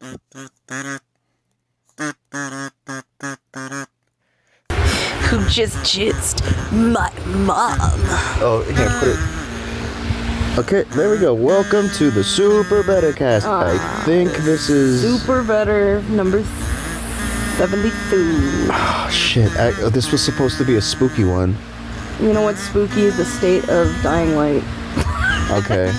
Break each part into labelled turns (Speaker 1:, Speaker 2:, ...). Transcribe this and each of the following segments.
Speaker 1: Who just jizzed my mom.
Speaker 2: Oh, here, put it. Okay, there we go. Welcome to the SuperBetterCast. I think this is...
Speaker 1: Super Better number 72.
Speaker 2: Oh, shit. This was supposed to be a spooky one.
Speaker 1: You know what's spooky? The state of Dying Light.
Speaker 2: Okay.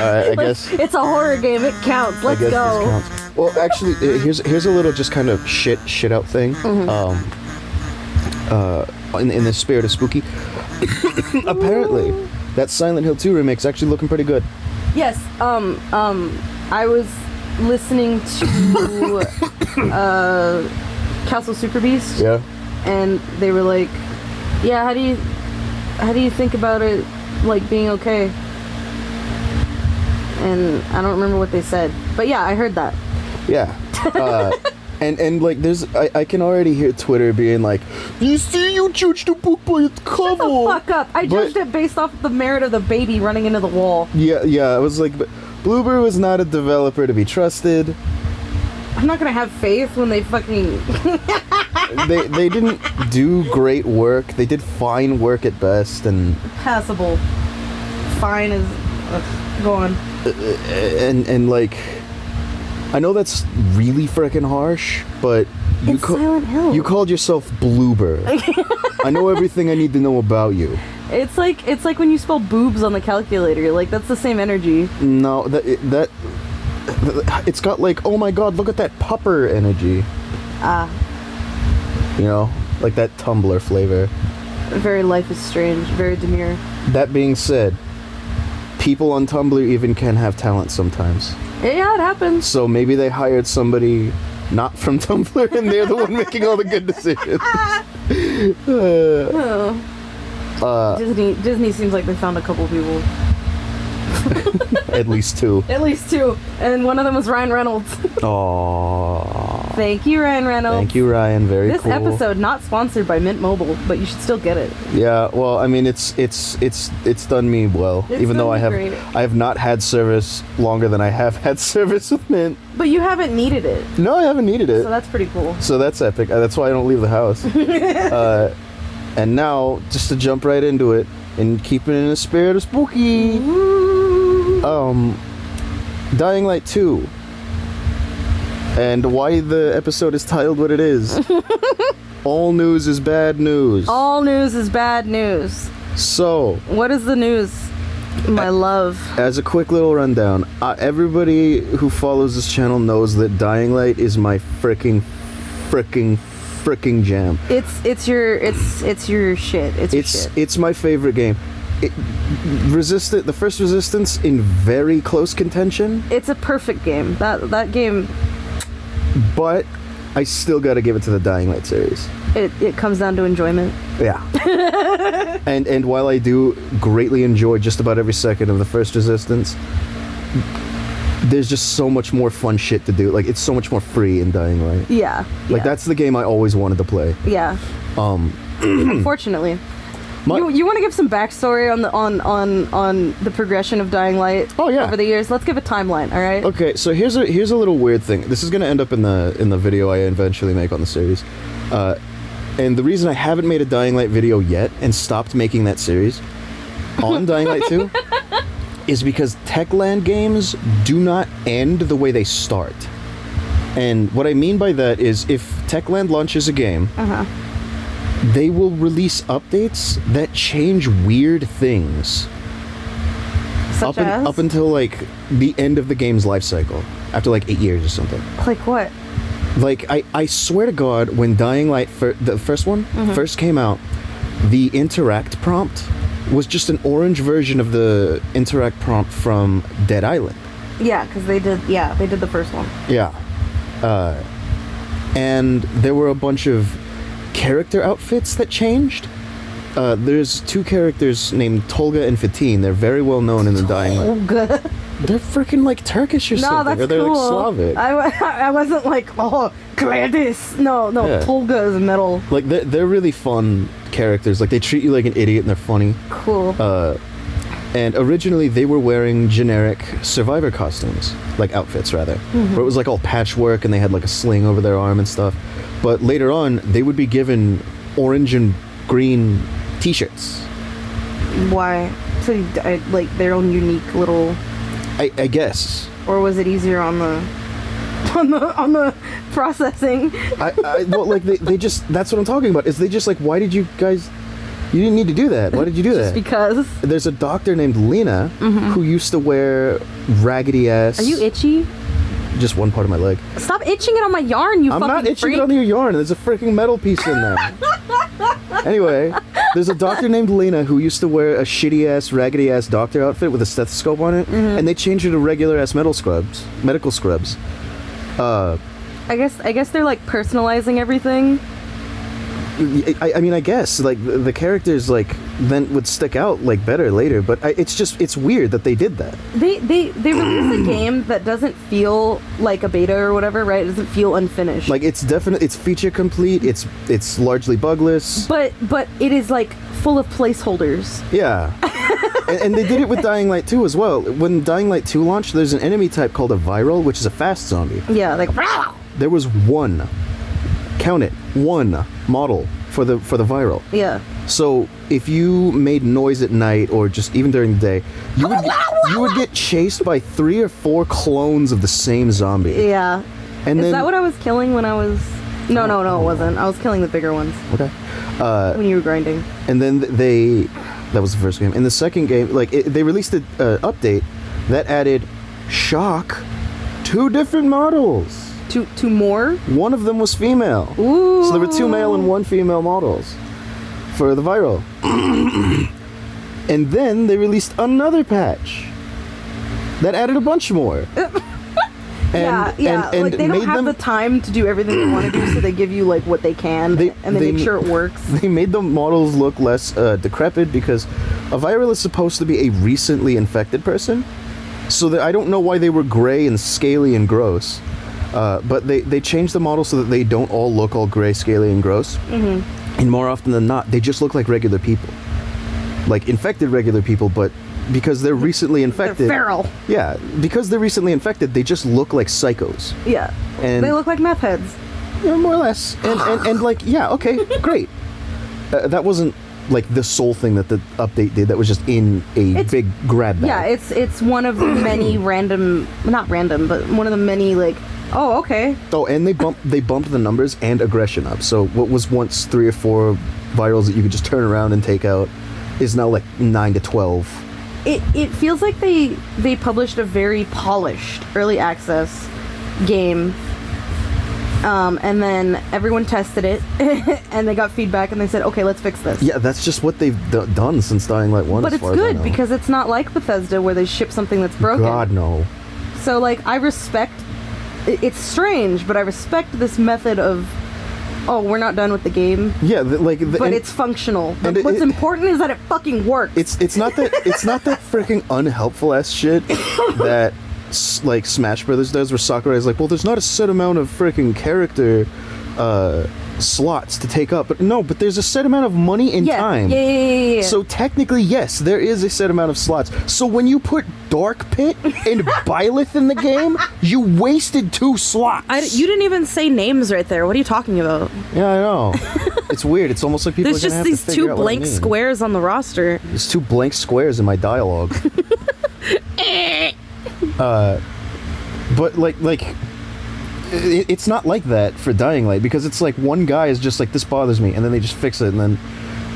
Speaker 2: I guess...
Speaker 1: It's a horror game. It counts. Let's go.
Speaker 2: This counts. Well, actually, here's a little just kind of shit out thing. In the spirit of spooky. Apparently, that Silent Hill 2 remake's actually looking pretty good.
Speaker 1: Yes. I was listening to Castle Super Beast.
Speaker 2: Yeah.
Speaker 1: And they were like, "Yeah, how do you think about it, like being okay?" And I don't remember what they said, but yeah, I heard that.
Speaker 2: Yeah. And like I can already hear Twitter being like, "You see, you judged the book by its cover."
Speaker 1: Shut the fuck up! I judged it based off the merit of the baby running into the wall.
Speaker 2: Yeah. I was like, Bloober was not a developer to be trusted.
Speaker 1: I'm not gonna have faith when they fucking.
Speaker 2: they didn't do great work. They did fine work at best, and
Speaker 1: passable. Fine is. Go on.
Speaker 2: And like, I know that's really freaking harsh, but
Speaker 1: it's Silent Hill.
Speaker 2: You called yourself Bloober. I know everything I need to know about you.
Speaker 1: It's like when you spell boobs on the calculator. Like, that's the same energy.
Speaker 2: No, that it's got like, oh my god, look at that pupper energy. You know, like that Tumblr flavor.
Speaker 1: Very Life is Strange. Very demure.
Speaker 2: That being said, people on Tumblr even can have talent sometimes.
Speaker 1: Yeah, it happens.
Speaker 2: So maybe they hired somebody not from Tumblr and they're the one making all the good decisions.
Speaker 1: Disney seems like they found a couple people.
Speaker 2: At least two.
Speaker 1: And one of them was Ryan Reynolds.
Speaker 2: Aww.
Speaker 1: Thank you, Ryan Reynolds.
Speaker 2: Thank you, Ryan. Very
Speaker 1: this
Speaker 2: cool.
Speaker 1: This episode not sponsored by Mint Mobile, but you should still get it.
Speaker 2: Yeah, well, I mean, it's done me well, even though I have not had service longer than I have had service with Mint.
Speaker 1: But you haven't needed it.
Speaker 2: No, I haven't needed it.
Speaker 1: So that's pretty cool.
Speaker 2: So that's epic. That's why I don't leave the house. And now, just to jump right into it and keep it in the spirit of spooky. Dying Light 2. And why the episode is titled what it is. All news is bad news.
Speaker 1: All news is bad news.
Speaker 2: So,
Speaker 1: what is the news, my love?
Speaker 2: As a quick little rundown, everybody who follows this channel knows that Dying Light is my fricking jam.
Speaker 1: It's your shit.
Speaker 2: It's my favorite game. The first Resistance in very close contention.
Speaker 1: It's a perfect game. That game.
Speaker 2: But I still gotta give it to the Dying Light series.
Speaker 1: It comes down to enjoyment.
Speaker 2: Yeah. and while I do greatly enjoy just about every second of the first Resistance, there's just so much more fun shit to do. Like, it's so much more free in Dying Light.
Speaker 1: Yeah.
Speaker 2: Like, that's the game I always wanted to play.
Speaker 1: Yeah. Unfortunately. You want to give some backstory on the progression of Dying Light over the years? Let's give a timeline, all right?
Speaker 2: Okay, so here's a little weird thing. This is going to end up in the video I eventually make on the series. And the reason I haven't made a Dying Light video yet and stopped making that series on Dying Light 2 is because Techland games do not end the way they start. And what I mean by that is if Techland launches a game, they will release updates that change weird things.
Speaker 1: Such as?
Speaker 2: Up until, like, the end of the game's life cycle. After, like, 8 years or something.
Speaker 1: Like what?
Speaker 2: Like, I swear to God, when Dying Light, the first one, first came out, the interact prompt was just an orange version of the interact prompt from Dead Island.
Speaker 1: Yeah, because they did the first one.
Speaker 2: Yeah. And there were a bunch of character outfits that changed. There's two characters named Tolga and Fatin. They're very well known in the Dying Light.
Speaker 1: Tolga?
Speaker 2: They're freaking like Turkish or something.
Speaker 1: That's
Speaker 2: or they're
Speaker 1: cool.
Speaker 2: like Slavic.
Speaker 1: I wasn't like, oh, Gladys. No, yeah. Tolga is metal.
Speaker 2: Like, they're really fun characters. Like, they treat you like an idiot and they're funny.
Speaker 1: Cool.
Speaker 2: And originally they were wearing generic survivor costumes, like outfits rather, where it was like all patchwork and they had like a sling over their arm and stuff. But later on, they would be given orange and green t-shirts.
Speaker 1: Why? So like their own unique little...
Speaker 2: I guess.
Speaker 1: Or was it easier on the processing?
Speaker 2: Well, like they just, that's what I'm talking about, is they just like, why did you guys... You didn't need to do that. Why did you do that?
Speaker 1: Just because.
Speaker 2: There's a doctor named Lena who used to wear raggedy ass...
Speaker 1: Are you itchy?
Speaker 2: Just one part of my leg.
Speaker 1: Stop itching it on my yarn, you
Speaker 2: I'm
Speaker 1: fucking
Speaker 2: not itching
Speaker 1: freak.
Speaker 2: it on your yarn. There's a freaking metal piece in there. Anyway, there's a doctor named Lena who used to wear a shitty ass, raggedy ass doctor outfit with a stethoscope on it, and they changed her to regular ass medical scrubs.
Speaker 1: I guess they're like personalizing everything.
Speaker 2: I mean, I guess like the characters like then would stick out like better later, but it's weird that they did that.
Speaker 1: They released a game that doesn't feel like a beta or whatever, right? It doesn't feel unfinished.
Speaker 2: Like it's feature complete. It's largely bugless.
Speaker 1: But it is like full of placeholders.
Speaker 2: Yeah. and they did it with Dying Light 2 as well. When Dying Light 2 launched, there's an enemy type called a viral, which is a fast zombie.
Speaker 1: Yeah, like
Speaker 2: there was one. Count it, one model for the viral.
Speaker 1: Yeah.
Speaker 2: So if you made noise at night or just even during the day, you would get chased by 3 or 4 clones of the same zombie.
Speaker 1: Yeah.
Speaker 2: And
Speaker 1: is that what I was killing when I was? No, it wasn't. I was killing the bigger ones.
Speaker 2: Okay.
Speaker 1: When you were grinding.
Speaker 2: And then that was the first game. In the second game, like they released an update that added shock 2 different models.
Speaker 1: Two more?
Speaker 2: One of them was female.
Speaker 1: Ooh.
Speaker 2: So there were 2 male and 1 female models for the viral. And then they released another patch that added a bunch more.
Speaker 1: And like they don't have the time to do everything they want to do, so they give you like what they can, and they make sure it works.
Speaker 2: They made the models look less decrepit because a viral is supposed to be a recently infected person. So that I don't know why they were gray and scaly and gross. But they changed the model so that they don't all look all gray, scaly, and gross. And more often than not, they just look like regular people. Like infected regular people, but because they're recently infected...
Speaker 1: They're feral.
Speaker 2: Yeah, because they're recently infected, they just look like psychos.
Speaker 1: Yeah. And they look like meth heads.
Speaker 2: Yeah, more or less. And like, yeah, okay, great. That wasn't like the sole thing that the update did. That was just in a big grab bag.
Speaker 1: Yeah, it's one of the many not random, but one of the many like... Oh, okay.
Speaker 2: Oh, and they bumped the numbers and aggression up. So what was once 3 or 4 virals that you could just turn around and take out is now like 9 to 12.
Speaker 1: It feels like they published a very polished early access game, and then everyone tested it, and they got feedback, and they said, okay, let's fix this.
Speaker 2: Yeah, that's just what they've done since Dying Light 1.
Speaker 1: But it's good because it's not like Bethesda where they ship something that's broken.
Speaker 2: God, no.
Speaker 1: So like I respect. It's strange, but I respect this method of, oh, we're not done with the game. Yeah, but it's functional. What's important is that it fucking works.
Speaker 2: It's not that freaking unhelpful ass shit that like Smash Brothers does, where Sakurai is like, well, there's not a set amount of freaking character slots to take up, but there's a set amount of money and time.
Speaker 1: Yeah.
Speaker 2: So technically, yes, there is a set amount of slots. So when you put Dark Pit and Byleth in the game, you wasted 2 slots.
Speaker 1: You didn't even say names right there. What are you talking about?
Speaker 2: Yeah, I know. It's weird. It's almost like people.
Speaker 1: There's just these 2 blank squares on the roster.
Speaker 2: There's 2 blank squares in my dialogue. But like. It's not like that for Dying Light, because it's like one guy is just like, this bothers me, and then they just fix it, and then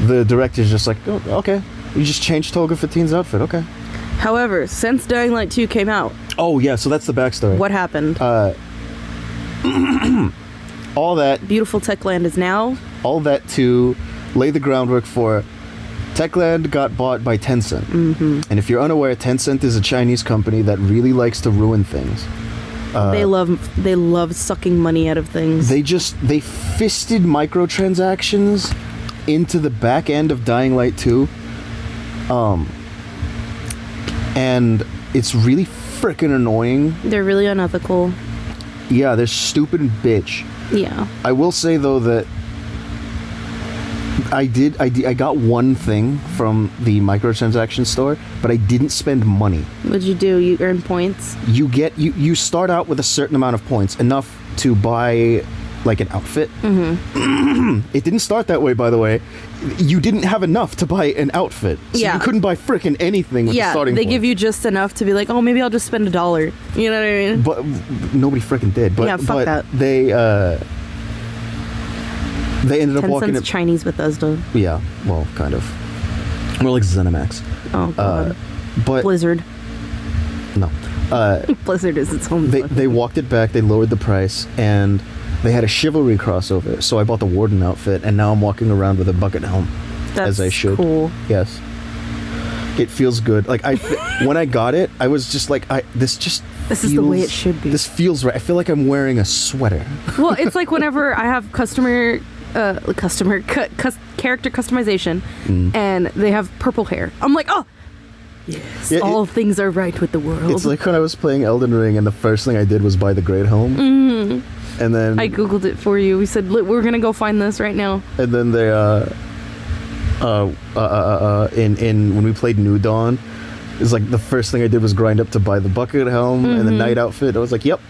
Speaker 2: the director's just like, oh, okay, you just changed Tolga 15's outfit, okay.
Speaker 1: However, since Dying Light 2 came out...
Speaker 2: Oh, yeah, so that's the backstory.
Speaker 1: What happened?
Speaker 2: All that...
Speaker 1: Beautiful Techland is now...
Speaker 2: All that to lay the groundwork for... Techland got bought by Tencent. And if you're unaware, Tencent is a Chinese company that really likes to ruin things.
Speaker 1: They love sucking money out of things.
Speaker 2: They fisted microtransactions into the back end of Dying Light 2. And it's really freaking annoying.
Speaker 1: They're really unethical.
Speaker 2: Yeah, they're stupid and bitch.
Speaker 1: Yeah.
Speaker 2: I will say though that I got one thing from the microtransaction store, but I didn't spend money.
Speaker 1: What'd you do? You earn points?
Speaker 2: You start out with a certain amount of points, enough to buy like an outfit. It didn't start that way, by the way. You didn't have enough to buy an outfit, so you couldn't buy frickin' anything with the starting
Speaker 1: they
Speaker 2: point.
Speaker 1: give you just enough to be like, oh, maybe I'll just spend $1. You know what I mean?
Speaker 2: But nobody frickin' did. But,
Speaker 1: yeah, fuck that.
Speaker 2: They ended up walking.
Speaker 1: Tencent's Chinese Bethesda.
Speaker 2: Yeah, well, kind of. More like ZeniMax.
Speaker 1: Oh god.
Speaker 2: But
Speaker 1: Blizzard.
Speaker 2: No.
Speaker 1: Blizzard is its own.
Speaker 2: They walked it back. They lowered the price, and they had a chivalry crossover. So I bought the Warden outfit, and now I'm walking around with a bucket helm.
Speaker 1: That's
Speaker 2: as I should.
Speaker 1: Cool.
Speaker 2: Yes. It feels good. Like when I got it, I was just like, this
Speaker 1: is the way it should be.
Speaker 2: This feels right. I feel like I'm wearing a sweater.
Speaker 1: Well, it's like whenever I have character customization, and they have purple hair. I'm like, oh, yes, yeah, all things are right with the world.
Speaker 2: It's like when I was playing Elden Ring, and the first thing I did was buy the Great Helm. And then
Speaker 1: I googled it for you. We said, we're gonna go find this right now.
Speaker 2: And then they when we played New Dawn, it's like the first thing I did was grind up to buy the bucket helm and the knight outfit. I was like, yep.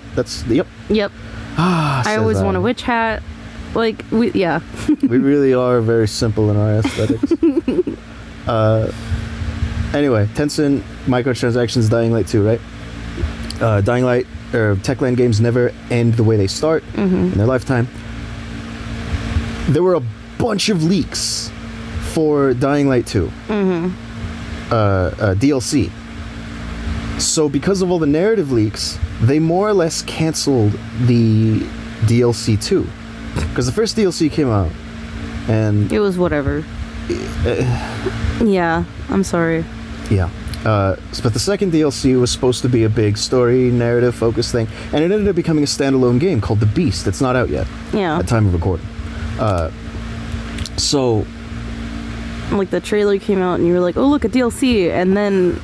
Speaker 1: I always want a witch hat. Like, we
Speaker 2: really are very simple in our aesthetics. Anyway, Tencent microtransactions, Dying Light 2, right? Dying Light or Techland games never end the way they start in their lifetime. There were a bunch of leaks for Dying Light 2 DLC. So because of all the narrative leaks, they more or less canceled the DLC 2. Because the first DLC came out, and
Speaker 1: it was whatever. Yeah, I'm sorry.
Speaker 2: Yeah. But the second DLC was supposed to be a big story, narrative focused thing, and it ended up becoming a standalone game called The Beast. It's not out yet.
Speaker 1: Yeah.
Speaker 2: At time of recording. So,
Speaker 1: like, the trailer came out and you were like, oh, look, a DLC, and then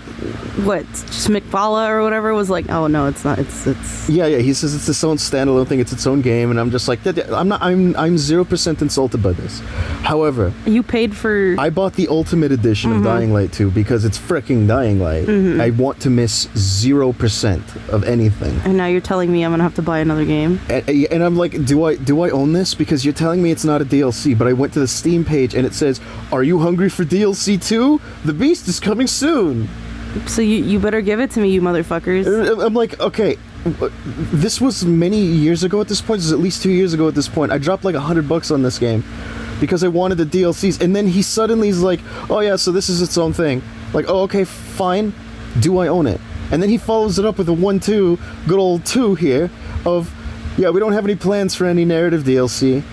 Speaker 1: what, just McFalla or whatever was like, oh no, it's not, it's
Speaker 2: yeah, he says it's its own standalone thing, it's its own game, and I'm just like, I'm 0% insulted by this. However,
Speaker 1: you paid for,
Speaker 2: I bought the ultimate edition of Dying Light 2 because it's fricking Dying Light. I want to miss 0% of anything.
Speaker 1: And now you're telling me I'm gonna have to buy another game,
Speaker 2: and I'm like, do I own this? Because you're telling me it's not a DLC, but I went to the Steam page and it says, are you hungry for DLC 2? The Beast is coming soon.
Speaker 1: So you better give it to me, you motherfuckers.
Speaker 2: I'm like, okay, this was many years ago at this point. This is at least 2 years ago at this point. I dropped like $100 on this game because I wanted the DLCs, and then he suddenly is like, oh yeah, so this is its own thing. Like, oh, okay, fine. Do I own it? And then he follows it up with a 1-2, good old 2 here of, yeah, we don't have any plans for any narrative DLC.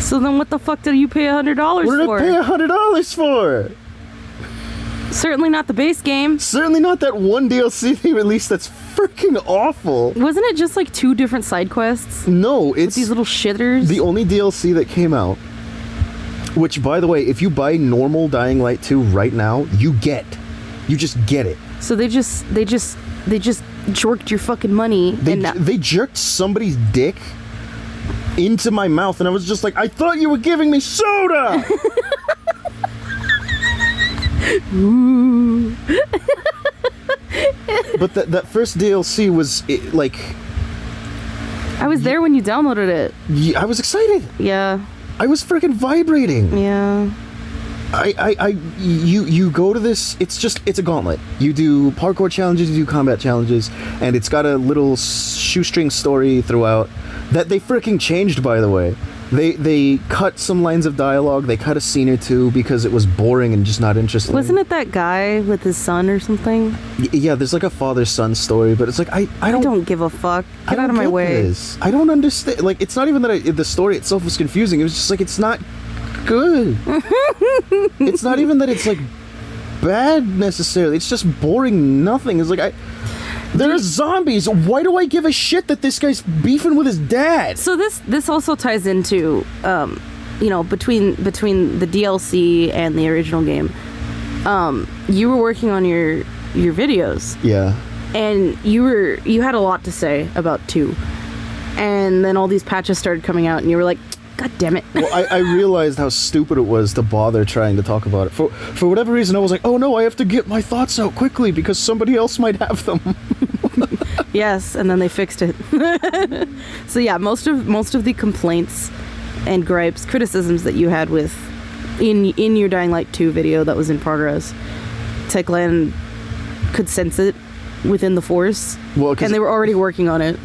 Speaker 1: So then what the fuck did you pay $100 for?
Speaker 2: What did I pay $100 for?
Speaker 1: Certainly not the base game.
Speaker 2: Certainly not that one DLC they released that's freaking awful.
Speaker 1: Wasn't it just like 2 different side quests?
Speaker 2: No, it's...
Speaker 1: with these little shitters?
Speaker 2: The only DLC that came out, which, by the way, if you buy normal Dying Light 2 right now, you just get it.
Speaker 1: So they just jerked your fucking money.
Speaker 2: They jerked somebody's dick into my mouth, and I was just like, I thought you were giving me soda!
Speaker 1: Ooh.
Speaker 2: But that first DLC was like,
Speaker 1: I was there when you downloaded it.
Speaker 2: I was excited.
Speaker 1: Yeah.
Speaker 2: I was freaking vibrating.
Speaker 1: Yeah.
Speaker 2: You go to this, it's a gauntlet. You do parkour challenges, you do combat challenges, and it's got a little shoestring story throughout that they freaking changed, by the way. They cut some lines of dialogue, they cut a scene or two because it was boring and just not interesting.
Speaker 1: Wasn't it that guy with his son or something?
Speaker 2: Yeah, there's like a father-son story, but it's like, I don't
Speaker 1: give a fuck. Get out of my way.
Speaker 2: This. I don't understand. Like, it's not even that the story itself was confusing. It was just like, it's not good. It's not even that it's like bad necessarily. It's just boring nothing. It's like, there are zombies. Why do I give a shit that this guy's beefing with his dad?
Speaker 1: So this also ties into, between the DLC and the original game. You were working on your videos.
Speaker 2: Yeah.
Speaker 1: And you had a lot to say about 2. And then all these patches started coming out, and you were like, God damn it.
Speaker 2: Well, I realized how stupid it was to bother trying to talk about it. For whatever reason, I was like, oh no, I have to get my thoughts out quickly because somebody else might have them.
Speaker 1: Yes, and then they fixed it. So yeah, most of the complaints and gripes, criticisms that you had with in your Dying Light 2 video that was in progress, Techland could sense it within the force.
Speaker 2: Well,
Speaker 1: and they were already working on it.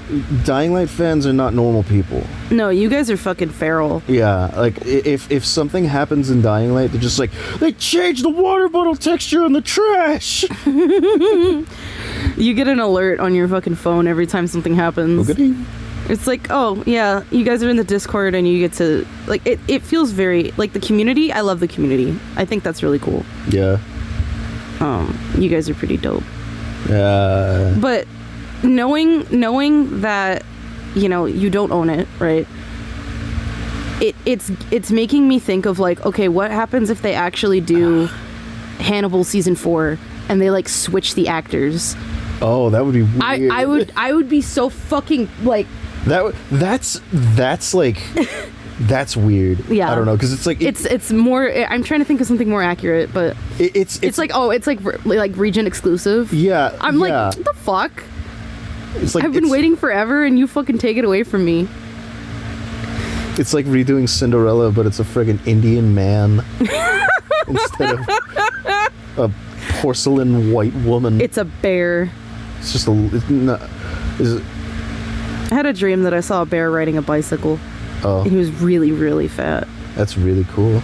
Speaker 2: Dying Light fans are not normal people.
Speaker 1: No, you guys are fucking feral.
Speaker 2: Yeah, like if something happens in Dying Light, they're just like, they changed the water bottle texture in the trash.
Speaker 1: You get an alert on your fucking phone every time something happens.
Speaker 2: Okay.
Speaker 1: It's like, oh yeah, you guys are in the Discord and you get to like it feels very like the community. I love the community. I think that's really cool.
Speaker 2: Yeah.
Speaker 1: You guys are pretty dope.
Speaker 2: Yeah.
Speaker 1: But knowing that, you know, you don't own it, right? It's making me think of like, okay, what happens if they actually do Hannibal season 4 and they like switch the actors?
Speaker 2: Oh, that would be weird.
Speaker 1: I would be so fucking like
Speaker 2: that's like that's weird.
Speaker 1: Yeah,
Speaker 2: I don't know, because it's like
Speaker 1: it's more. I'm trying to think of something more accurate, but it's like, oh, it's like region exclusive.
Speaker 2: Yeah,
Speaker 1: I'm like, what the fuck?
Speaker 2: It's like
Speaker 1: I've been waiting forever, and you fucking take it away from me.
Speaker 2: It's like redoing Cinderella, but it's a friggin' Indian man instead of a porcelain white woman.
Speaker 1: It's a bear.
Speaker 2: It's just I
Speaker 1: had a dream that I saw a bear riding a bicycle.
Speaker 2: Oh.
Speaker 1: And he was really, really fat.
Speaker 2: That's really cool.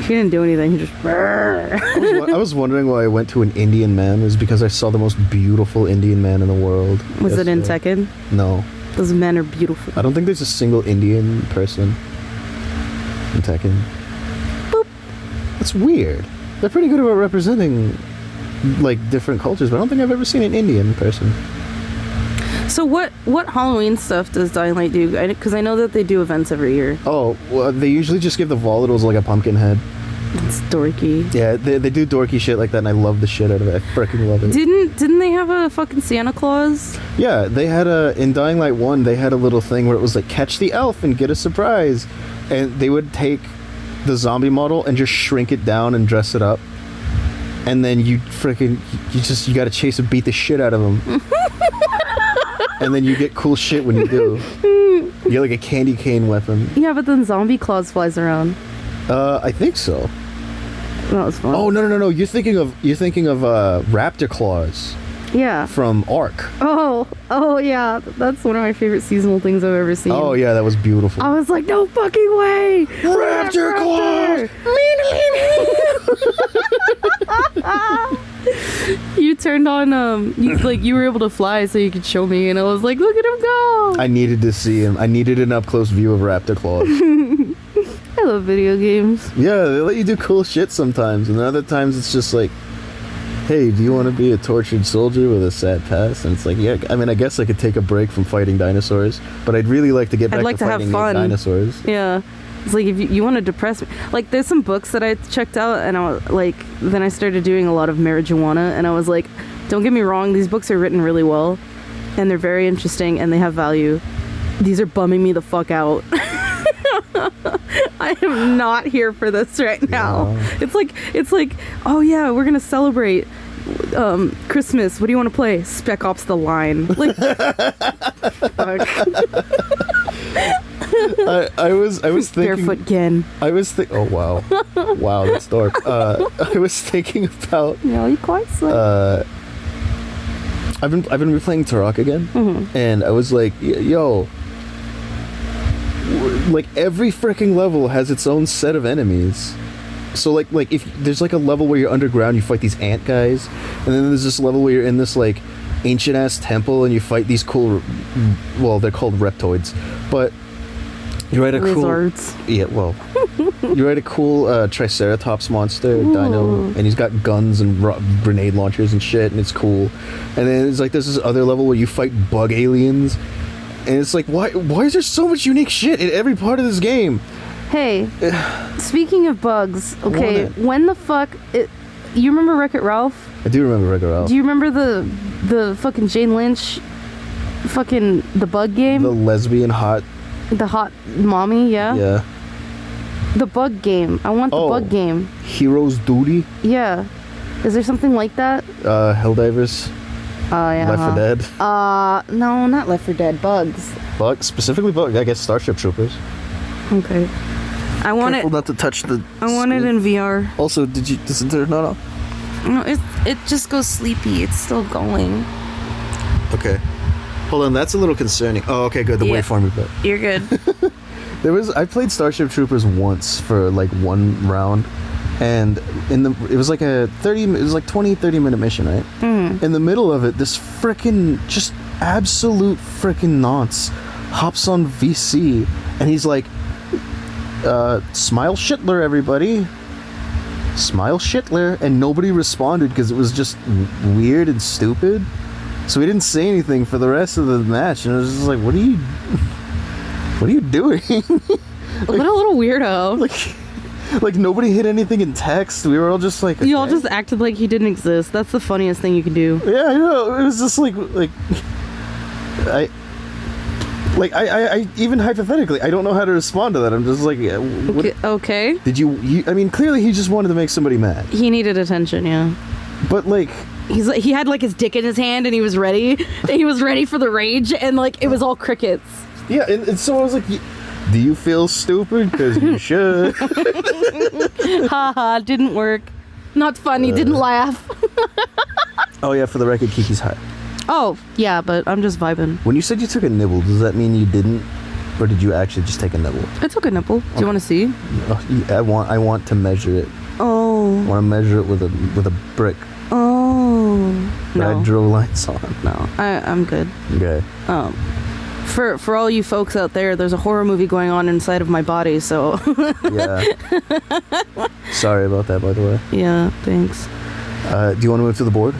Speaker 1: He didn't do anything. He just...
Speaker 2: I was wondering why I went to an Indian man. It was because I saw the most beautiful Indian man in the world.
Speaker 1: Was it in Tekken?
Speaker 2: No.
Speaker 1: Those men are beautiful.
Speaker 2: I don't think there's a single Indian person in Tekken.
Speaker 1: Boop.
Speaker 2: That's weird. They're pretty good about representing like different cultures, but I don't think I've ever seen an Indian person.
Speaker 1: So what Halloween stuff does Dying Light do? Because I know that they do events every year.
Speaker 2: Oh, well, they usually just give the volatiles like a pumpkin head.
Speaker 1: It's dorky.
Speaker 2: Yeah, they do dorky shit like that, and I love the shit out of it. I freaking love it.
Speaker 1: Didn't they have a fucking Santa Claus?
Speaker 2: Yeah, they had in Dying Light 1, they had a little thing where it was like, catch the elf and get a surprise. And they would take the zombie model and just shrink it down and dress it up. And then you gotta chase and beat the shit out of them. And then you get cool shit when you do. You get like a candy cane weapon.
Speaker 1: Yeah, but then Zombie Claus flies around.
Speaker 2: I think so.
Speaker 1: That was fun.
Speaker 2: Oh no! You're thinking of Raptor Claws.
Speaker 1: Yeah.
Speaker 2: From Ark.
Speaker 1: Oh yeah. That's one of my favorite seasonal things I've ever seen.
Speaker 2: Oh yeah, that was beautiful.
Speaker 1: I was like, no fucking way!
Speaker 2: Raptor Claws!
Speaker 1: You turned on you were able to fly so you could show me, and I was like, look at him go!
Speaker 2: I needed to see him. I needed an up close view of Raptor Claws.
Speaker 1: I love video games.
Speaker 2: Yeah, they let you do cool shit sometimes, and other times it's just like, hey, do you want to be a tortured soldier with a sad past? And it's like, yeah, I mean, I guess I could take a break from fighting dinosaurs, but I'd really like to get back to fighting dinosaurs.
Speaker 1: Yeah. It's like, if you want to depress me. Like, there's some books that I checked out, and I was like, then I started doing a lot of marijuana, and I was like, don't get me wrong, these books are written really well, and they're very interesting, and they have value. These are bumming me the fuck out. I am not here for this right now. Yeah. It's like, oh yeah, we're gonna celebrate Christmas. What do you want to play? Spec Ops: The Line. Like, fuck.
Speaker 2: I was thinking
Speaker 1: Barefoot Gen.
Speaker 2: Oh wow, that's dark. I was thinking about.
Speaker 1: No, you quite slow.
Speaker 2: I've been replaying Turok again, and I was like, yo. Like every freaking level has its own set of enemies. So like if there's like a level where you're underground, you fight these ant guys, and then there's this level where you're in this like ancient ass temple and you fight these cool, well, they're called reptoids, but you ride a
Speaker 1: Lizards.
Speaker 2: Cool, yeah, well, you ride a cool Triceratops monster, dino, and he's got guns and grenade launchers and shit, and it's cool. And then it's like there's this other level where you fight bug aliens. And it's like, why is there so much unique shit in every part of this game?
Speaker 1: Hey, speaking of bugs, okay, when the fuck... you remember Wreck-It Ralph?
Speaker 2: I do remember Wreck-It Ralph.
Speaker 1: Do you remember the fucking Jane Lynch the bug game?
Speaker 2: The lesbian hot...
Speaker 1: The hot mommy, yeah?
Speaker 2: Yeah.
Speaker 1: The bug game. I want the bug game.
Speaker 2: Heroes Duty.
Speaker 1: Yeah. Is there something like that?
Speaker 2: Helldivers.
Speaker 1: Oh, yeah.
Speaker 2: Left 4 Dead.
Speaker 1: No, not Left 4 Dead. Bugs.
Speaker 2: Bugs? Specifically Bugs. I guess Starship Troopers.
Speaker 1: Okay. I want
Speaker 2: Careful
Speaker 1: it.
Speaker 2: not to touch the
Speaker 1: I want it in VR.
Speaker 2: Also, does it turn on?
Speaker 1: No, it just goes sleepy. It's still going.
Speaker 2: Okay. Hold on, that's a little concerning. Oh, okay, good. The waveform is better.
Speaker 1: You're good.
Speaker 2: I played Starship Troopers once for like 1 round, and it was like a 20-30 minute mission, right? In the middle of it, this frickin' just absolute frickin' nonce hops on VC, and he's like, smile Shitler, everybody. Smile Shitler. And nobody responded because it was just weird and stupid. So we didn't say anything for the rest of the match, and I was just like, what are you doing?
Speaker 1: What a little weirdo.
Speaker 2: Like nobody hit anything in text. We were all just like, okay.
Speaker 1: You all just acted like he didn't exist. That's the funniest thing you can do.
Speaker 2: Yeah, I know. It was just like I even hypothetically, I don't know how to respond to that. I'm just like,
Speaker 1: okay.
Speaker 2: Did you? I mean, clearly he just wanted to make somebody mad.
Speaker 1: He needed attention, yeah.
Speaker 2: But like,
Speaker 1: he had like his dick in his hand, and he was ready. He was ready for the rage, and like it was all crickets.
Speaker 2: Yeah, and so I was like, do you feel stupid? Because you should.
Speaker 1: Haha, didn't work. Not funny. Didn't laugh.
Speaker 2: Oh yeah, for the record, Kiki's high.
Speaker 1: Oh yeah, but I'm just vibing.
Speaker 2: When you said you took a nibble, does that mean you didn't, or did you actually just take a nibble?
Speaker 1: I took a nipple. Do you want to see?
Speaker 2: I want to measure it.
Speaker 1: Oh.
Speaker 2: I want to measure it with a brick.
Speaker 1: Oh.
Speaker 2: No. I drew lines on.
Speaker 1: No, I'm good.
Speaker 2: Okay.
Speaker 1: For all you folks out there, there's a horror movie going on inside of my body, so.
Speaker 2: Yeah. Sorry about that, by the way.
Speaker 1: Yeah, thanks.
Speaker 2: Do you want to move to the board?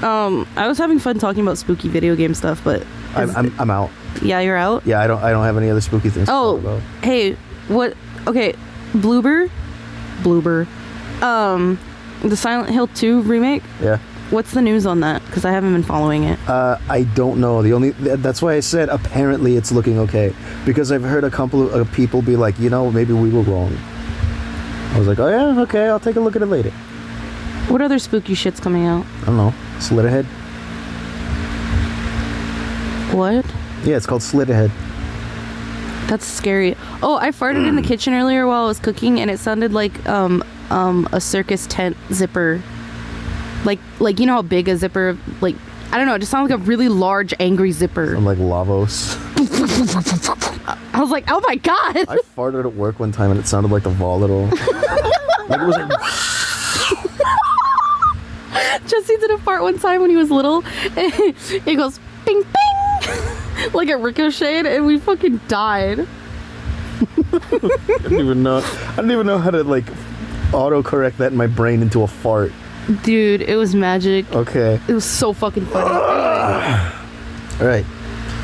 Speaker 1: I was having fun talking about spooky video game stuff, but
Speaker 2: I'm out.
Speaker 1: Yeah, you're out?
Speaker 2: Yeah, I don't have any other spooky things to talk about.
Speaker 1: Hey, what? Okay, Bloober. The Silent Hill 2 remake.
Speaker 2: Yeah.
Speaker 1: What's the news on that? Because I haven't been following it.
Speaker 2: I don't know. That's why I said apparently it's looking okay, because I've heard a couple of people be like, maybe we were wrong. I was like, oh yeah, okay, I'll take a look at it later.
Speaker 1: What other spooky shit's coming out?
Speaker 2: I don't know. Slitterhead.
Speaker 1: What?
Speaker 2: Yeah, it's called Slitterhead.
Speaker 1: That's scary. Oh, I farted in the kitchen earlier while I was cooking, and it sounded like a circus tent zipper. Like you know how big a zipper, like, I don't know, it just sounded like a really large angry zipper.
Speaker 2: I'm like Lavos.
Speaker 1: I was like, oh my god.
Speaker 2: I farted at work one time and it sounded like the volatile. Like it was like
Speaker 1: Jesse did a fart one time when he was little, and he goes bing bing like it ricocheted, and we fucking died.
Speaker 2: I didn't even know how to like autocorrect that in my brain into a fart.
Speaker 1: Dude, it was magic.
Speaker 2: Okay.
Speaker 1: It was so fucking funny.
Speaker 2: All right.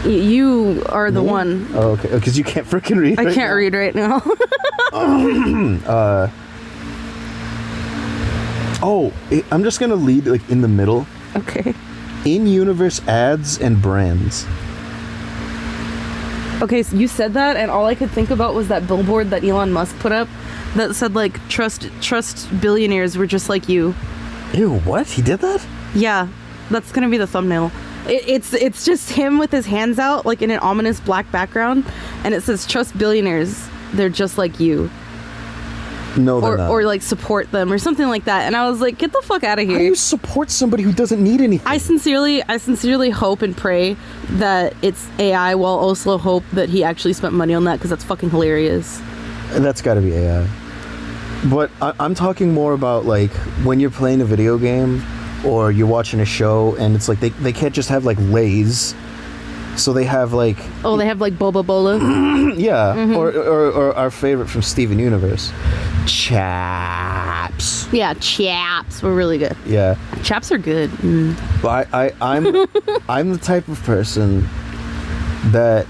Speaker 1: You are the one.
Speaker 2: Oh, okay. Because you can't freaking read.
Speaker 1: I can't read right now.
Speaker 2: I'm just gonna lead like in the middle.
Speaker 1: Okay.
Speaker 2: In-universe ads and brands.
Speaker 1: Okay, so you said that, and all I could think about was that billboard that Elon Musk put up that said like trust billionaires were just like you.
Speaker 2: Ew, what? He did that?
Speaker 1: Yeah, that's gonna be the thumbnail. It's just him with his hands out, like in an ominous black background, and it says trust billionaires, they're just like you.
Speaker 2: No, they're not.
Speaker 1: Or like support them or something like that. And I was like, get the fuck out of here.
Speaker 2: How do you support somebody who doesn't need anything?
Speaker 1: I sincerely hope and pray that it's AI, while also hope that he actually spent money on that, because that's fucking hilarious.
Speaker 2: And that's gotta be AI. But I'm talking more about like when you're playing a video game or you're watching a show and it's like they can't just have like Lay's, so they have like
Speaker 1: they have like Boba Bola.
Speaker 2: Yeah, mm-hmm. or our favorite from Steven Universe, Chaps.
Speaker 1: Yeah, Chaps were really good.
Speaker 2: Yeah,
Speaker 1: Chaps are good. Mm.
Speaker 2: But I'm the type of person that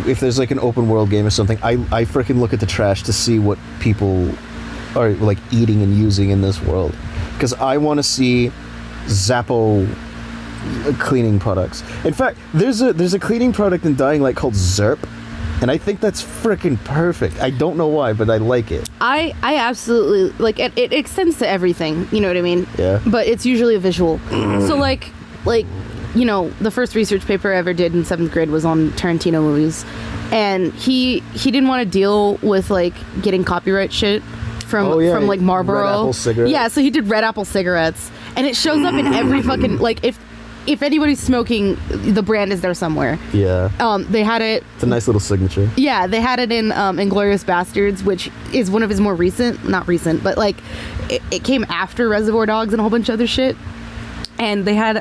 Speaker 2: if there's like an open world game or something, I freaking look at the trash to see what people are like eating and using in this world, because I want to see Zappo cleaning products. In fact, there's a cleaning product in Dying Light called Zerp, And I think that's freaking perfect. I don't know why, but I like it.
Speaker 1: I absolutely like it. It extends to everything. You know what I mean?
Speaker 2: Yeah.
Speaker 1: But it's usually a visual. So like you know, the first research paper I ever did in 7th grade was on Tarantino movies, and he didn't want to deal with like getting copyright shit from like Marlboro.
Speaker 2: Red Apple cigarettes.
Speaker 1: Yeah, so he did Red Apple cigarettes, and it shows up in every fucking like if anybody's smoking, the brand is there somewhere.
Speaker 2: Yeah.
Speaker 1: They had it.
Speaker 2: It's a nice little signature.
Speaker 1: Yeah, they had it in Inglourious Bastards, which is one of his more not recent, but like it came after Reservoir Dogs and a whole bunch of other shit. And they had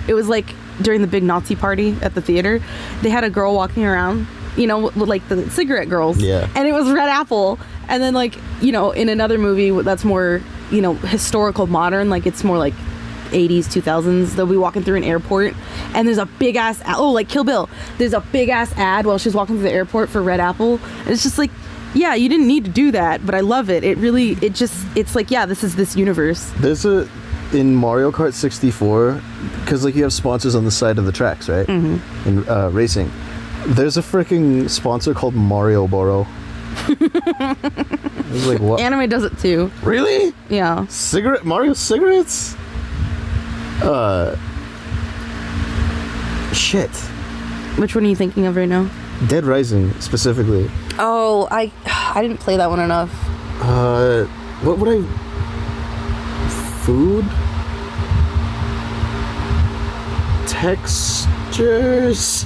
Speaker 1: it was like during the big Nazi party at the theater, they had a girl walking around, you know, with like the cigarette girls.
Speaker 2: Yeah.
Speaker 1: And it was Red Apple. And then like, you know, in another movie that's more, you know, historical modern, like it's more like 80s 2000s, they'll be walking through an airport and there's a big ass like Kill Bill, there's a big ass ad while she's walking through the airport for Red Apple, and it's just like, yeah, you didn't need to do that, but I love it. It's like, yeah, this is this universe.
Speaker 2: There's in Mario Kart 64, because like you have sponsors on the side of the tracks, right? In racing, there's a freaking sponsor called Mario Boro. I was like, what?
Speaker 1: Anime does it too.
Speaker 2: Really?
Speaker 1: Yeah.
Speaker 2: Mario cigarettes? Shit.
Speaker 1: Which one are you thinking of right now?
Speaker 2: Dead Rising, specifically.
Speaker 1: Oh, I didn't play that one enough.
Speaker 2: What would I... Food? Textures?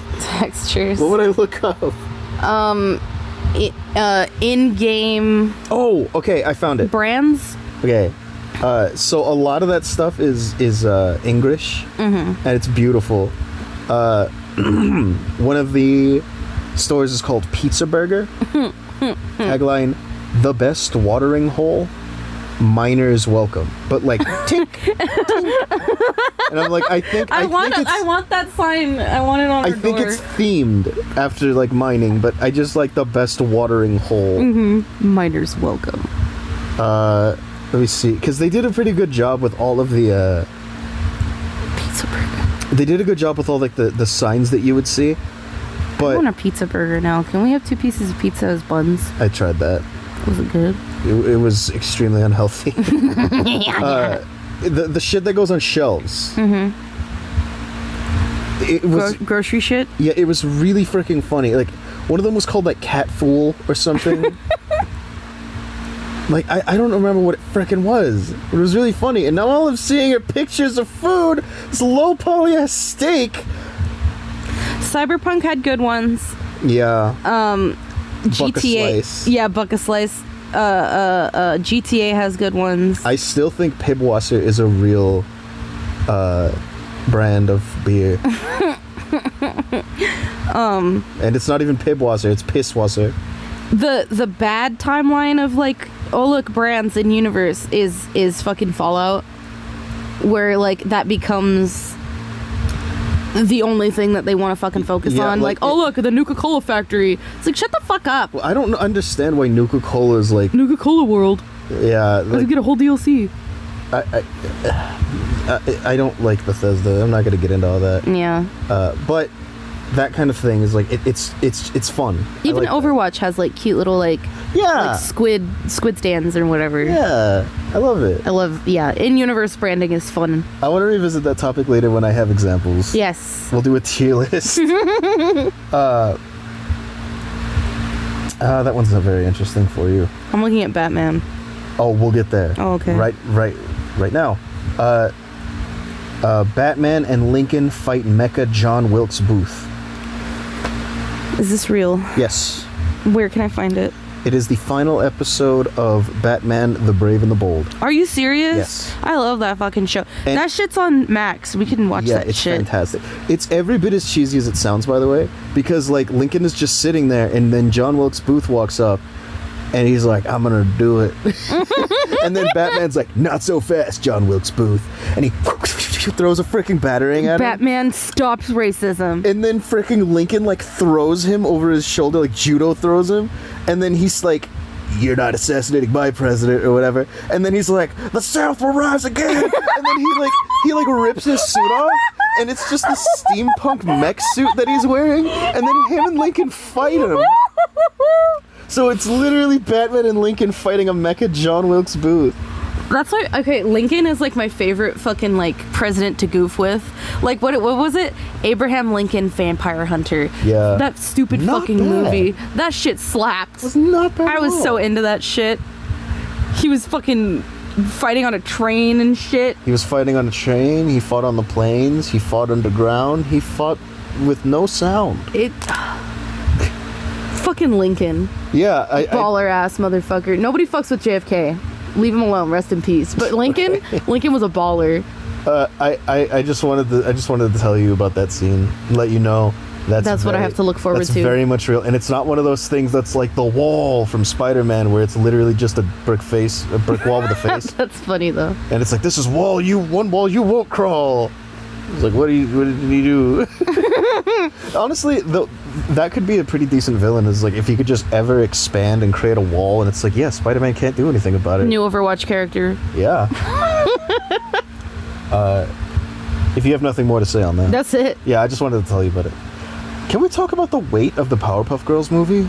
Speaker 2: What would I look up?
Speaker 1: In-game...
Speaker 2: Oh, okay, I found it.
Speaker 1: Brands?
Speaker 2: Okay. So a lot of that stuff is English, and it's beautiful. One of the stores is called Pizza Burger. Tagline: the best watering hole, miners welcome. But like, tink, tink. And I'm like, I want
Speaker 1: that sign. I want it on our door.
Speaker 2: I think it's themed after like mining, but I just like the best watering hole.
Speaker 1: Miners welcome.
Speaker 2: Let me see, because they did a pretty good job with all of the
Speaker 1: Pizza Burger.
Speaker 2: They did a good job with all like the signs that you would see. But
Speaker 1: I want a Pizza Burger now. Can we have 2 pieces of pizza as buns?
Speaker 2: I tried that.
Speaker 1: Was it good?
Speaker 2: It was extremely unhealthy. The shit that goes on shelves. It was
Speaker 1: grocery shit.
Speaker 2: Yeah, it was really freaking funny. Like one of them was called like Cat Fool or something. Like, I don't remember what it frickin' was. But it was really funny. And now all I'm seeing are pictures of food. It's low poly ass steak.
Speaker 1: Cyberpunk had good ones.
Speaker 2: Yeah.
Speaker 1: GTA. Yeah, Buck a Slice. GTA has good ones.
Speaker 2: I still think Pibwasser is a real brand of beer. And it's not even Pibwasser, it's Pisswasser.
Speaker 1: The bad timeline of like, oh look, brands in universe is fucking Fallout, where like that becomes the only thing that they want to fucking focus on. Like, oh look, the Nuka-Cola factory. It's like, shut the fuck up.
Speaker 2: Well, I don't understand why Nuka-Cola is like
Speaker 1: Nuka-Cola World.
Speaker 2: Yeah, like,
Speaker 1: let's get a whole DLC.
Speaker 2: I don't like Bethesda. I'm not gonna get into all that.
Speaker 1: Yeah.
Speaker 2: But that kind of thing is like it's fun.
Speaker 1: Even
Speaker 2: like
Speaker 1: Overwatch has like cute little like squid stands or whatever.
Speaker 2: Yeah, I love it.
Speaker 1: In-universe branding is fun.
Speaker 2: I want to revisit that topic later when I have examples.
Speaker 1: Yes.
Speaker 2: We'll do a tier list. That one's not very interesting for you.
Speaker 1: I'm looking at Batman.
Speaker 2: Oh, we'll get there.
Speaker 1: Oh, okay.
Speaker 2: Right now. Batman and Lincoln fight Mecha John Wilkes Booth.
Speaker 1: Is this real?
Speaker 2: Yes.
Speaker 1: Where can I find it?
Speaker 2: It is the final episode of Batman the Brave and the Bold.
Speaker 1: Are you serious?
Speaker 2: Yes.
Speaker 1: I love that fucking show. And that shit's on Max. We can watch that shit.
Speaker 2: Yeah, it's fantastic. It's every bit as cheesy as it sounds, by the way, because like Lincoln is just sitting there and then John Wilkes Booth walks up and he's like, I'm gonna do it. And then Batman's like, not so fast, John Wilkes Booth. And he throws a freaking battering at him.
Speaker 1: Batman stops racism.
Speaker 2: And then freaking Lincoln like throws him over his shoulder, like judo throws him. And then he's like, you're not assassinating my president or whatever. And then he's like, the South will rise again. And then he rips his suit off. And it's just this steampunk mech suit that he's wearing. And then him and Lincoln fight him. So it's literally Batman and Lincoln fighting a mecha John Wilkes Booth.
Speaker 1: That's like, okay, Lincoln is like my favorite fucking like president to goof with. Like what was it? Abraham Lincoln Vampire Hunter.
Speaker 2: Yeah.
Speaker 1: That stupid
Speaker 2: Not
Speaker 1: fucking
Speaker 2: bad.
Speaker 1: movie. That shit slapped.
Speaker 2: It was not bad.
Speaker 1: I was so into that shit. He was fucking fighting on a train and shit.
Speaker 2: He was fighting on a train, he fought on the plains, he fought underground, he fought with no sound.
Speaker 1: Fucking Lincoln.
Speaker 2: Yeah,
Speaker 1: Baller ass motherfucker. Nobody fucks with JFK. Leave him alone. Rest in peace. But Lincoln, Lincoln was a baller.
Speaker 2: I just wanted to tell you about that scene. Let you know that's
Speaker 1: what I have to look forward to.
Speaker 2: That's very much real, and it's not one of those things that's like the wall from Spider-Man, where it's literally just a brick wall with a face.
Speaker 1: That's funny though.
Speaker 2: And it's like, this is one wall you won't crawl. It's like, what did he do? Honestly, that could be a pretty decent villain. Is like if he could just ever expand and create a wall, and it's like, yeah, Spider-Man can't do anything about it.
Speaker 1: New Overwatch character.
Speaker 2: Yeah. If you have nothing more to say on that.
Speaker 1: That's it.
Speaker 2: Yeah, I just wanted to tell you about it. Can we talk about the weight of the Powerpuff Girls movie?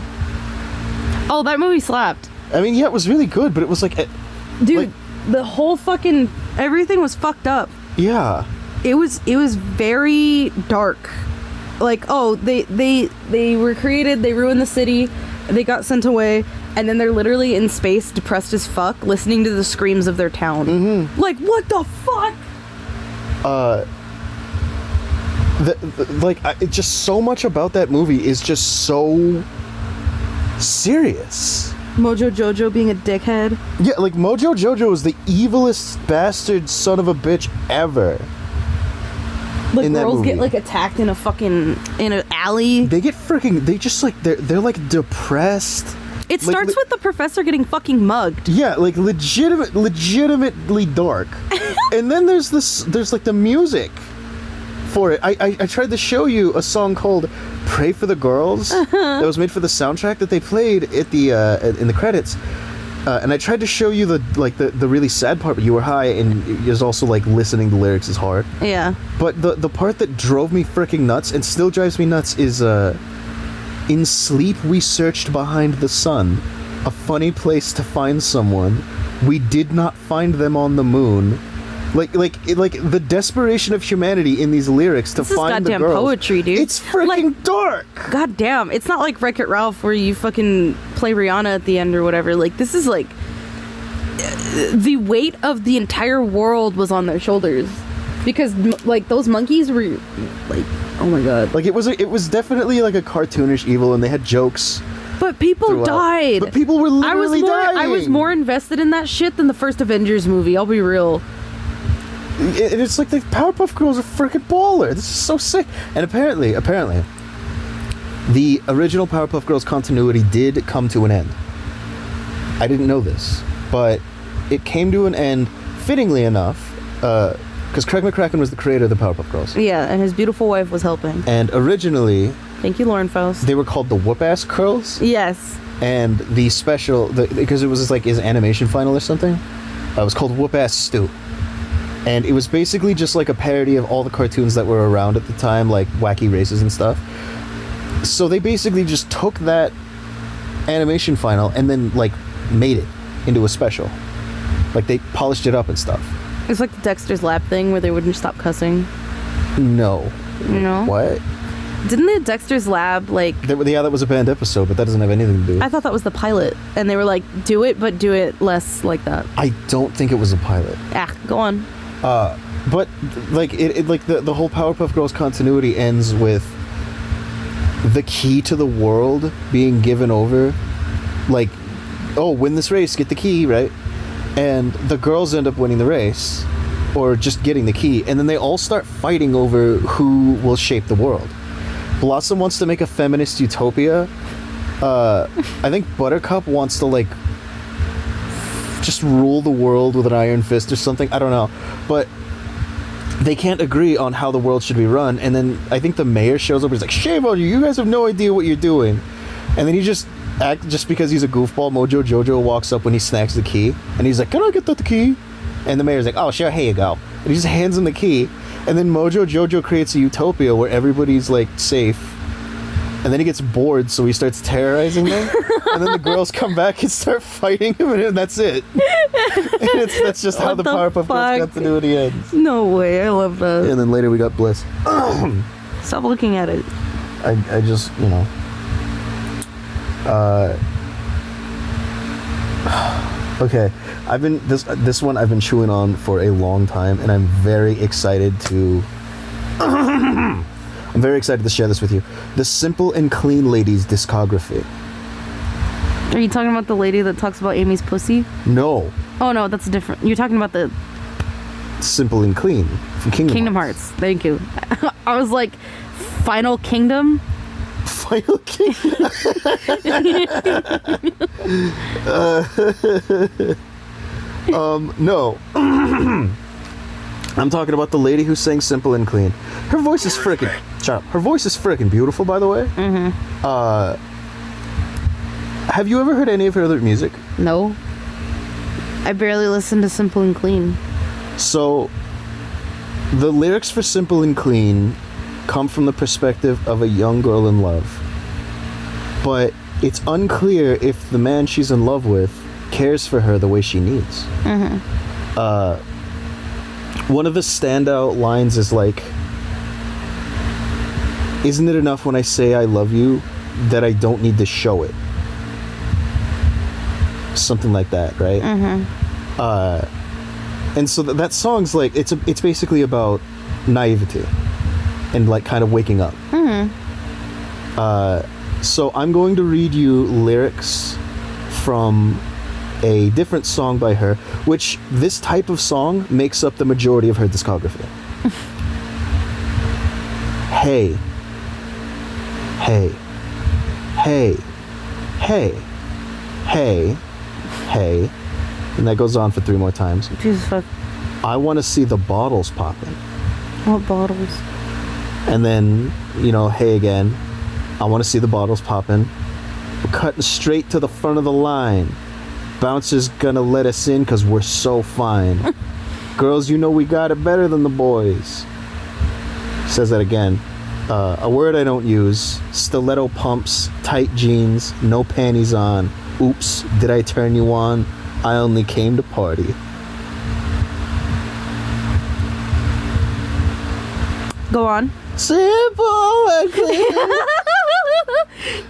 Speaker 1: Oh, that movie slapped.
Speaker 2: I mean, yeah, it was really good, but it was like...
Speaker 1: Dude, the whole fucking... Everything was fucked up.
Speaker 2: Yeah.
Speaker 1: It was very dark. Like, oh, they were created, they ruined the city, they got sent away, and then they're literally in space, depressed as fuck, listening to the screams of their town. Mm-hmm. Like, what the fuck?
Speaker 2: It's just so much about that movie is just so serious.
Speaker 1: Mojo Jojo being a dickhead.
Speaker 2: Yeah, like Mojo Jojo is the evilest bastard son of a bitch ever.
Speaker 1: Like girls get like attacked in an alley.
Speaker 2: They get they're like depressed.
Speaker 1: It starts with the professor getting fucking mugged.
Speaker 2: Yeah, like legitimately dark. And then there's like the music for it. I tried to show you a song called "Pray for the Girls" that was made for the soundtrack that they played at the in the credits. And I tried to show you the really sad part, but you were high, and it was also like listening to lyrics is hard.
Speaker 1: Yeah.
Speaker 2: But the part that drove me freaking nuts and still drives me nuts is in sleep we searched behind the sun, a funny place to find someone. We did not find them on the moon. Like the desperation of humanity in these lyrics to find the girls. This is goddamn poetry, dude. It's freaking dark.
Speaker 1: God damn. It's not like Wreck-It Ralph where you fucking play Rihanna at the end or whatever. Like, this is like... The weight of the entire world was on their shoulders. Because, like, those monkeys were, like... Oh my god.
Speaker 2: Like, it was definitely like a cartoonish evil, and they had jokes.
Speaker 1: But people died.
Speaker 2: But people were literally dying.
Speaker 1: I was more invested in that shit than the first Avengers movie, I'll be real.
Speaker 2: And it's like the Powerpuff Girls are freaking baller. This is so sick. And apparently, the original Powerpuff Girls continuity did come to an end. I didn't know this, but it came to an end, fittingly enough, because Craig McCracken was the creator of the Powerpuff Girls.
Speaker 1: Yeah, and his beautiful wife was helping.
Speaker 2: And originally...
Speaker 1: Thank you, Lauren Faust.
Speaker 2: They were called the Whoop-Ass Curls.
Speaker 1: Yes.
Speaker 2: And the special... because it was like his animation final or something, it was called Whoop-Ass Stew. And it was basically just like a parody of all the cartoons that were around at the time, like Wacky Races and stuff. So they basically just took that animation final and then like made it into a special. Like they polished it up and stuff.
Speaker 1: It's like the Dexter's Lab thing where they wouldn't stop cussing.
Speaker 2: No.
Speaker 1: No?
Speaker 2: What?
Speaker 1: Didn't the Dexter's Lab like...
Speaker 2: Yeah, that was a banned episode, but that doesn't have anything to do with it.
Speaker 1: I thought that was the pilot. And they were like, do it, but do it less like that.
Speaker 2: I don't think it was a pilot.
Speaker 1: Go on.
Speaker 2: But like it like the whole Powerpuff Girls continuity ends with the key to the world being given over. Like, oh, win this race, get the key, right? And the girls end up winning the race, or just getting the key, and then they all start fighting over who will shape the world. Blossom wants to make a feminist utopia. I think Buttercup wants to like just rule the world with an iron fist or something. I don't know. But they can't agree on how the world should be run. And then I think the mayor shows up and he's like, shame on you. You guys have no idea what you're doing. And then he just because he's a goofball, Mojo Jojo walks up when he snacks the key. And he's like, can I get the key? And the mayor's like, oh, sure, here you go. And he just hands him the key. And then Mojo Jojo creates a utopia where everybody's like safe. And then he gets bored, so he starts terrorizing them. And then the girls come back and start fighting him, and that's it. And that's just how the Powerpuff Girls got to do it. He ends.
Speaker 1: No way, I love that.
Speaker 2: And then later we got Bliss.
Speaker 1: Stop looking at it.
Speaker 2: I just, okay. This one I've been chewing on for a long time, and I'm very excited to share this with you. The Simple and Clean Lady's discography.
Speaker 1: Are you talking about the lady that talks about Amy's pussy?
Speaker 2: No.
Speaker 1: Oh no, that's different. You're talking about the
Speaker 2: Simple and Clean from
Speaker 1: Kingdom Hearts. Thank you. I was like, Final Kingdom?
Speaker 2: Final Kingdom? No. I'm talking about the lady who sang Simple and Clean. Her voice is freaking... Shut up. Her voice is freaking beautiful, by the way. Mm-hmm. Have you ever heard any of her other music?
Speaker 1: No. I barely listen to Simple and Clean.
Speaker 2: So, the lyrics for Simple and Clean come from the perspective of a young girl in love. But it's unclear if the man she's in love with cares for her the way she needs. Mm-hmm. One of the standout lines is like, "Isn't it enough when I say I love you that I don't need to show it?" Something like that, right? Mm-hmm. And so that song's like, it's basically about naivety and like kind of waking up. Mm-hmm. So I'm going to read you lyrics from a different song by her, which this type of song makes up the majority of her discography. Hey, hey, hey, hey, hey, hey, and that goes on for 3 more times.
Speaker 1: Jesus fuck.
Speaker 2: I want to see the bottles popping.
Speaker 1: What bottles?
Speaker 2: And then, hey again. I want to see the bottles popping. We're cutting straight to the front of the line. Bouncer's gonna let us in because we're so fine. Girls, we got it better than the boys. Says that again. A word I don't use. Stiletto pumps, tight jeans, no panties on. Oops, did I turn you on? I only came to party.
Speaker 1: Go on.
Speaker 2: Simple and clean.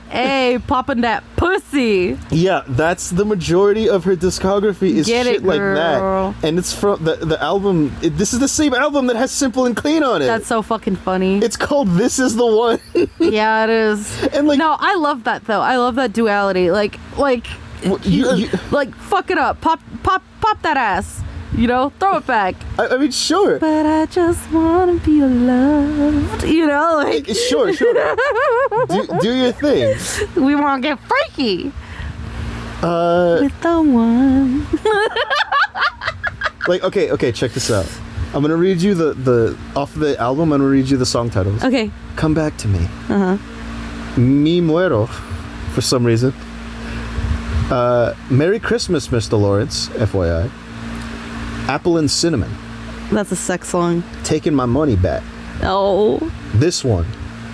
Speaker 1: Hey, popping that pussy.
Speaker 2: Yeah, that's the majority of her discography is
Speaker 1: Get
Speaker 2: shit
Speaker 1: it,
Speaker 2: like
Speaker 1: girl.
Speaker 2: that. And it's from the album. This is the same album that has Simple and Clean on it.
Speaker 1: That's so fucking funny.
Speaker 2: It's called This Is the One.
Speaker 1: Yeah, it is.
Speaker 2: And like,
Speaker 1: no, I love that though. I love that duality. Like,
Speaker 2: you
Speaker 1: fuck it up. Pop that ass. Throw it back.
Speaker 2: I mean, sure.
Speaker 1: But I just want to be loved.
Speaker 2: Sure. Do your thing.
Speaker 1: We want to get freaky. With the one.
Speaker 2: Okay, check this out. I'm gonna read you the off the album. I'm gonna read you the song titles.
Speaker 1: Okay.
Speaker 2: Come Back to Me.
Speaker 1: Uh huh.
Speaker 2: Mi Muero, for some reason. Merry Christmas, Mr. Lawrence, FYI. Apple and Cinnamon.
Speaker 1: That's a sex song.
Speaker 2: Taking My Money Back.
Speaker 1: Oh.
Speaker 2: This one,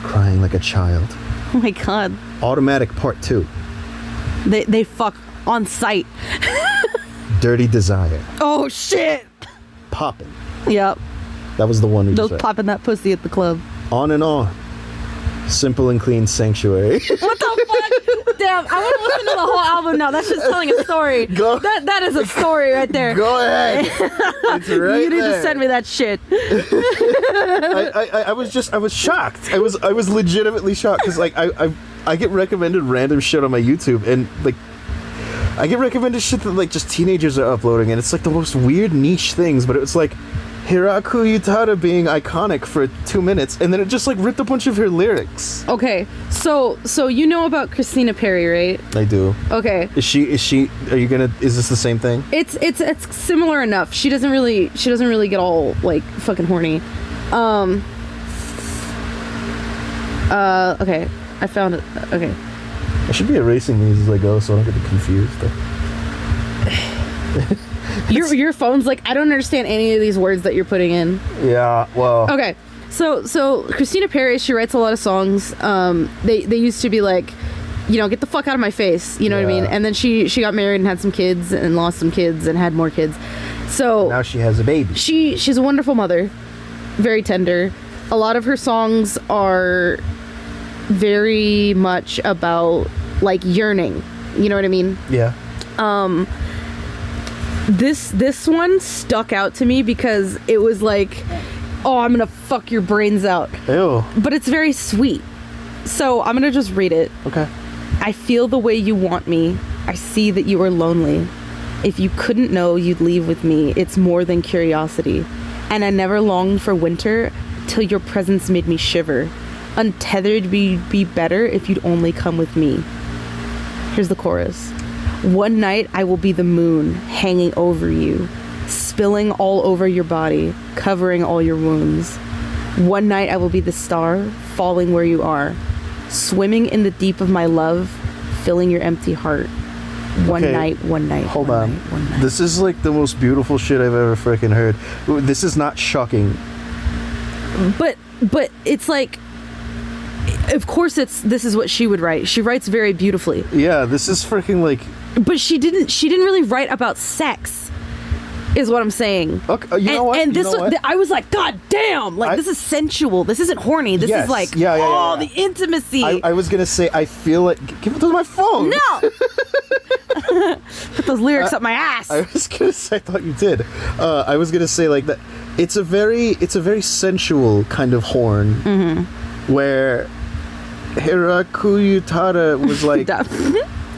Speaker 2: Crying Like a Child.
Speaker 1: Oh my god.
Speaker 2: Automatic Part 2.
Speaker 1: They fuck on sight.
Speaker 2: Dirty Desire.
Speaker 1: Oh shit.
Speaker 2: Poppin'.
Speaker 1: Yep.
Speaker 2: That was the one we
Speaker 1: Those
Speaker 2: just read.
Speaker 1: popping that pussy at the club.
Speaker 2: On and On. Simple and Clean Sanctuary.
Speaker 1: What the fuck? Damn, I want to listen to the whole album now. That's just telling a story. That is a story right there.
Speaker 2: Go ahead. It's right
Speaker 1: You need
Speaker 2: there.
Speaker 1: to send me that shit.
Speaker 2: I was shocked. I was legitimately shocked because like I get recommended random shit on my YouTube and like I get recommended shit that like just teenagers are uploading and it's like the most weird niche things, but it was like Hiraku Utada being iconic for 2 minutes, and then it just like ripped a bunch of her lyrics.
Speaker 1: Okay, so you know about Christina Perri, right?
Speaker 2: I do.
Speaker 1: Okay.
Speaker 2: Is she? Is this the same thing?
Speaker 1: It's similar enough. She doesn't really get all like fucking horny. Okay, I found it. Okay.
Speaker 2: I should be erasing these as I go so I don't get confused.
Speaker 1: Your phone's like, I don't understand any of these words that you're putting in.
Speaker 2: Yeah, well.
Speaker 1: Okay, So Christina Perri, she writes a lot of songs. They used to be like, you know, get the fuck out of my face. You know what I mean? And then she got married and had some kids and lost some kids and had more kids. So
Speaker 2: now she has a baby.
Speaker 1: She's a wonderful mother, very tender. A lot of her songs are very much about like yearning. You know what I mean?
Speaker 2: Yeah.
Speaker 1: This one stuck out to me because it was like, oh, I'm gonna fuck your brains out.
Speaker 2: Ew.
Speaker 1: But it's very sweet. So I'm gonna just read it.
Speaker 2: Okay.
Speaker 1: I feel the way you want me. I see that you are lonely. If you couldn't know you'd leave with me, it's more than curiosity. And I never longed for winter till your presence made me shiver. Untethered would be better if you'd only come with me. Here's the chorus. One night I will be the moon hanging over you, spilling all over your body, covering all your wounds. One night I will be the star, falling where you are, swimming in the deep of my love, filling your empty heart. One night.
Speaker 2: Hold on. This is like the most beautiful shit I've ever freaking heard. This is not shocking.
Speaker 1: But it's like, of course this is what she would write. She writes very beautifully.
Speaker 2: Yeah, this is freaking like.
Speaker 1: But she didn't really write about sex, is what I'm saying.
Speaker 2: Okay, you know what?
Speaker 1: And this I was like, God damn! Like, this is sensual. This isn't horny. This is like, the intimacy.
Speaker 2: I was gonna say, I feel like, give it to my phone.
Speaker 1: No. Put those lyrics up my ass.
Speaker 2: I was gonna say, I thought you did. I was gonna say like that. It's a very sensual kind of horn, where Hiraku Utada was like,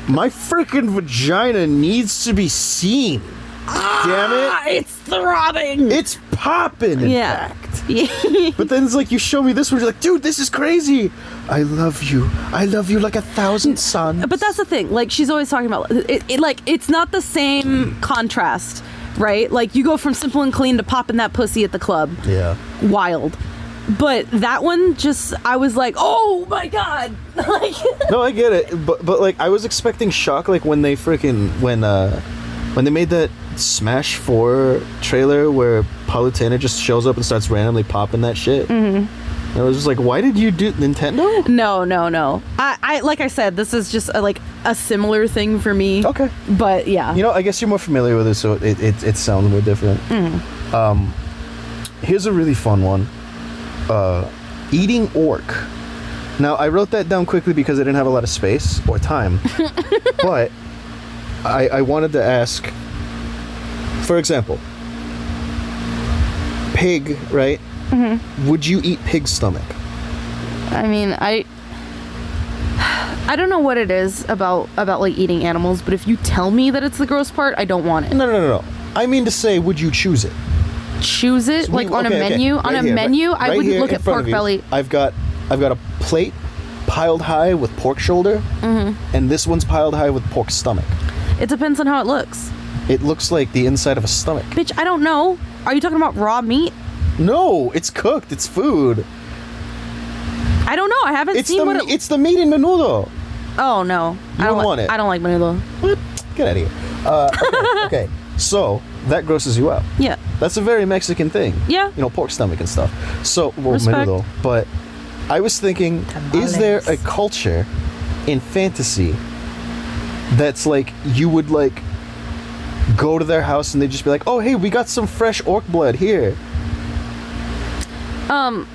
Speaker 2: my freaking vagina needs to be seen. Damn it!
Speaker 1: It's throbbing.
Speaker 2: It's popping. In fact. But then it's like you show me this one, you're like, dude, this is crazy. I love you like 1,000 suns.
Speaker 1: But that's the thing. Like, she's always talking about it. Like, it's not the same contrast, right? Like, you go from simple and clean to popping that pussy at the club. Yeah. Wild. But that one, just, I was like, oh my god. Like,
Speaker 2: no, I get it. But like, I was expecting shock, like when they freaking when they made that Smash 4 trailer where Palutena just shows up and starts randomly popping that shit. And I was just like, why did you do Nintendo?
Speaker 1: No. I like I said, this is just like a similar thing for me. Okay. But yeah.
Speaker 2: You know, I guess you're more familiar with it, so it sounds more different. Here's a really fun one. Eating orc. Now, I wrote that down quickly because I didn't have a lot of space or time. But I wanted to ask, for example, pig, right? Would you eat pig stomach?
Speaker 1: I mean, I don't know what it is about like eating animals, but if you tell me that it's the gross part, I don't want it.
Speaker 2: No. I mean to say, would you choose it?
Speaker 1: Choose it? Like on a menu?
Speaker 2: Right
Speaker 1: on a
Speaker 2: here,
Speaker 1: menu,
Speaker 2: right
Speaker 1: I would look at pork belly.
Speaker 2: I've got a plate piled high with pork shoulder, and this one's piled high with pork stomach.
Speaker 1: It depends on how it looks.
Speaker 2: It looks like the inside of a stomach.
Speaker 1: Bitch, I don't know. Are you talking about raw meat?
Speaker 2: No, it's cooked. It's food.
Speaker 1: I don't know. I haven't seen what
Speaker 2: it's the meat in menudo.
Speaker 1: Oh, no.
Speaker 2: I don't want it.
Speaker 1: I don't like menudo.
Speaker 2: What? Get out of here. Okay. So, that grosses you out.
Speaker 1: Yeah.
Speaker 2: That's a very Mexican thing.
Speaker 1: Yeah.
Speaker 2: You know, pork stomach and stuff. So, well,
Speaker 1: Respect.
Speaker 2: menudo. But I was thinking, is there a culture in fantasy that's like, you would like go to their house and they'd just be like, oh, hey, we got some fresh orc blood here.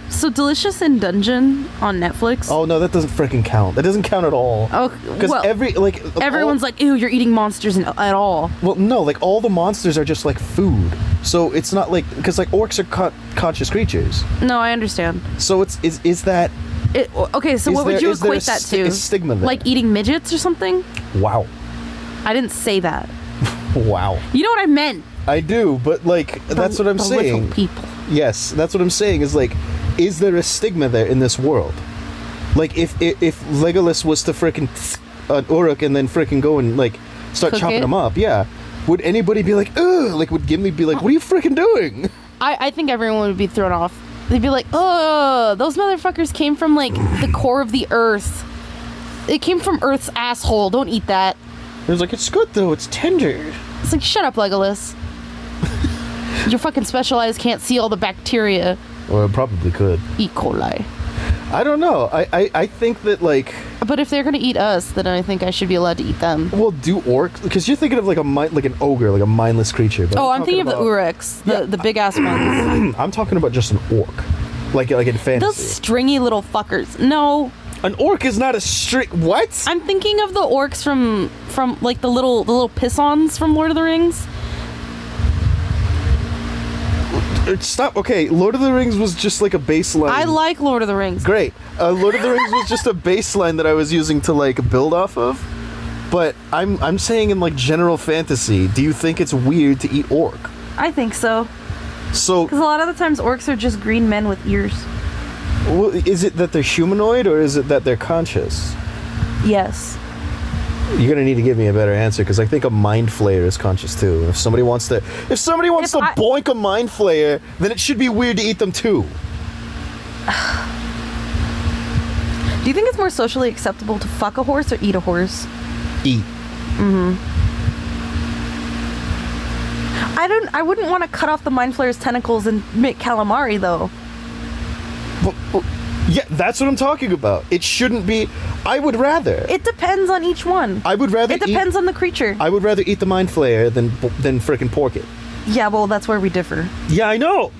Speaker 1: So Delicious in Dungeon on Netflix.
Speaker 2: Oh no, that doesn't freaking count. That doesn't count at all.
Speaker 1: Oh,
Speaker 2: because
Speaker 1: everyone's like, ew, you're eating monsters at all.
Speaker 2: Well, no, like all the monsters are just like food. So it's not like, because like orcs are conscious creatures.
Speaker 1: No, I understand.
Speaker 2: So is that?
Speaker 1: Okay, so what would you equate that to?
Speaker 2: A stigma there?
Speaker 1: Like eating midgets or something?
Speaker 2: Wow.
Speaker 1: I didn't say that.
Speaker 2: Wow.
Speaker 1: You know what I meant?
Speaker 2: I do, but like that's what I'm saying.
Speaker 1: Little people.
Speaker 2: Yes, that's what I'm saying. Is like, is there a stigma there in this world? Like if Legolas was to frickin' an Uruk and then frickin' go and like start chopping them up, yeah, would anybody be like, ugh? Like would Gimli be like, what are you frickin' doing?
Speaker 1: I think everyone would be thrown off. They'd be like, oh, those motherfuckers came from like the core of the earth. It came from Earth's asshole. Don't eat that.
Speaker 2: It was like, it's good though. It's tender.
Speaker 1: It's like, shut up, Legolas. Your fucking special eyes can't see all the bacteria.
Speaker 2: Or it probably could.
Speaker 1: E. coli.
Speaker 2: I don't know. I think that, like...
Speaker 1: But if they're gonna eat us, then I think I should be allowed to eat them.
Speaker 2: Well, do orcs... Because you're thinking of, like, an ogre, like a mindless creature. But
Speaker 1: I'm thinking of the urex, the big-ass ones.
Speaker 2: I'm talking about just an orc. Like in fantasy.
Speaker 1: Those stringy little fuckers. No.
Speaker 2: An orc is not a string... What?
Speaker 1: I'm thinking of the orcs from like, the little piss-ons from Lord of the Rings.
Speaker 2: Stop. Okay, Lord of the Rings was just like a baseline.
Speaker 1: I like Lord of the Rings.
Speaker 2: Great. Lord of the Rings was just a baseline that I was using to, like, build off of. But I'm saying in, like, general fantasy, do you think it's weird to eat orc?
Speaker 1: I think so.
Speaker 2: So... Because
Speaker 1: a lot of the times orcs are just green men with ears.
Speaker 2: Well, is it that they're humanoid, or is it that they're conscious?
Speaker 1: Yes.
Speaker 2: You're gonna need to give me a better answer, because I think a mind flayer is conscious too. If somebody wants to boink a mind flayer, then it should be weird to eat them too.
Speaker 1: Do you think it's more socially acceptable to fuck a horse or eat a horse?
Speaker 2: Eat.
Speaker 1: I wouldn't want to cut off the mind flayer's tentacles and make calamari though.
Speaker 2: Yeah, that's what I'm talking about. It shouldn't be. I would rather.
Speaker 1: It depends on each one.
Speaker 2: I would rather.
Speaker 1: It depends on the creature.
Speaker 2: I would rather eat the mind flayer than frickin' pork it.
Speaker 1: Yeah, well, that's where we differ.
Speaker 2: Yeah, I know.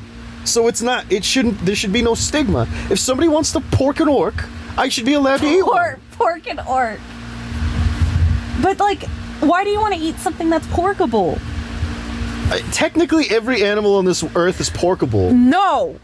Speaker 2: So it's not. It shouldn't. There should be no stigma. If somebody wants to pork an orc, I should be allowed to eat one.
Speaker 1: Pork an orc. But, like, why do you want to eat something that's porkable?
Speaker 2: Technically, every animal on this earth is porkable.
Speaker 1: No.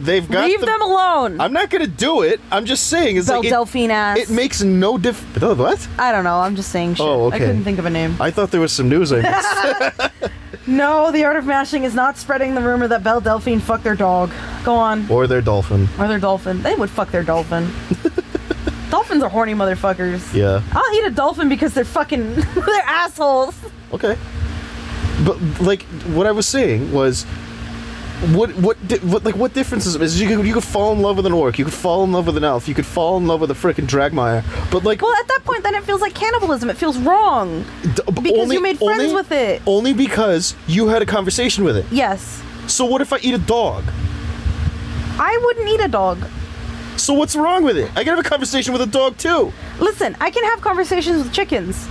Speaker 2: They've got
Speaker 1: Leave them alone.
Speaker 2: I'm not gonna do it. I'm just saying. It's like
Speaker 1: Delphine ass.
Speaker 2: It makes no difference. What?
Speaker 1: I don't know. I'm just saying shit.
Speaker 2: Oh, okay.
Speaker 1: I couldn't think of a name.
Speaker 2: I thought there was some news I missed.
Speaker 1: No, the art of mashing is not spreading the rumor that Belle Delphine fucked their dog. Go on.
Speaker 2: Or their dolphin.
Speaker 1: Or their dolphin. They would fuck their dolphin. Dolphins are horny motherfuckers.
Speaker 2: Yeah.
Speaker 1: I'll eat a dolphin because they're fucking... they're assholes.
Speaker 2: Okay. But, like, what I was saying was... What difference is you could fall in love with an orc, you could fall in love with an elf, you could fall in love with a frickin' dragmire, but like...
Speaker 1: Well, at that point, then it feels like cannibalism. It feels wrong. Because you made friends with it.
Speaker 2: Only because you had a conversation with it.
Speaker 1: Yes.
Speaker 2: So what if I eat a dog?
Speaker 1: I wouldn't eat a dog.
Speaker 2: So what's wrong with it? I can have a conversation with a dog too.
Speaker 1: Listen, I can have conversations with chickens.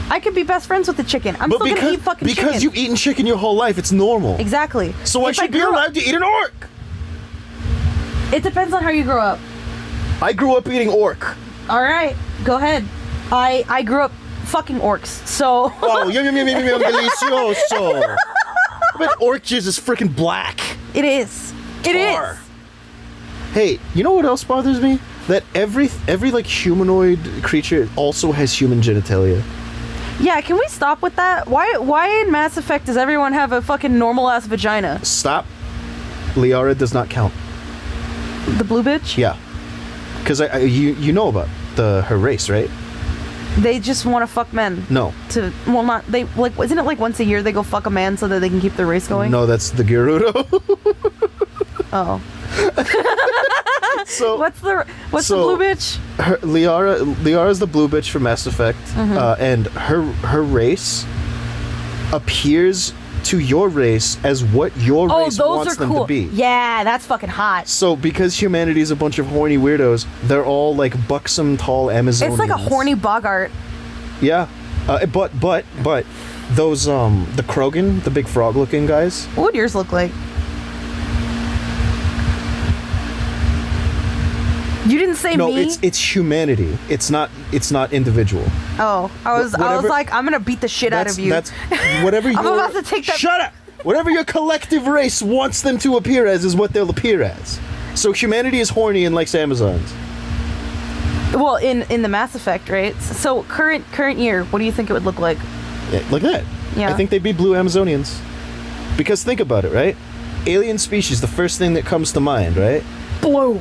Speaker 1: I could be best friends with the chicken. I'm still gonna eat fucking chicken.
Speaker 2: Because you've eaten chicken your whole life, it's normal.
Speaker 1: Exactly.
Speaker 2: So I should be allowed to eat an orc.
Speaker 1: It depends on how you grow up.
Speaker 2: I grew up eating orc.
Speaker 1: Alright, go ahead. I grew up fucking orcs, so...
Speaker 2: Oh, yum, yum, yum, yum, yum, delicioso. I bet orc jizz is freaking black.
Speaker 1: It is. It is.
Speaker 2: Hey, you know what else bothers me? That every like humanoid creature also has human genitalia.
Speaker 1: Yeah, can we stop with that? Why in Mass Effect does everyone have a fucking normal-ass vagina?
Speaker 2: Stop. Liara does not count.
Speaker 1: The blue bitch?
Speaker 2: Yeah. Because you know about her race, right?
Speaker 1: They just want to fuck men.
Speaker 2: No.
Speaker 1: Isn't it like once a year they go fuck a man so that they can keep their race going?
Speaker 2: No, that's the Gerudo.
Speaker 1: Oh.
Speaker 2: So
Speaker 1: what's the blue bitch?
Speaker 2: Liara's the blue bitch from Mass Effect, and her race appears to your race as what your race wants them to be.
Speaker 1: Yeah, that's fucking hot.
Speaker 2: So because humanity is a bunch of horny weirdos, they're all like buxom, tall Amazonians.
Speaker 1: It's like a horny boggart.
Speaker 2: Yeah, but those the Krogan, the big frog-looking guys.
Speaker 1: What would yours look like? You didn't say me?
Speaker 2: No, it's humanity. It's not individual.
Speaker 1: Oh, I was like, I'm gonna beat the shit out of you.
Speaker 2: That's whatever
Speaker 1: I'm about to take that.
Speaker 2: Shut up! Whatever your collective race wants them to appear as is what they'll appear as. So humanity is horny and likes Amazons.
Speaker 1: Well, in the Mass Effect, right? So current year, what do you think it would look like?
Speaker 2: Yeah, like that.
Speaker 1: Yeah.
Speaker 2: I think they'd be blue Amazonians. Because think about it, right? Alien species, the first thing that comes to mind, right?
Speaker 1: Blue.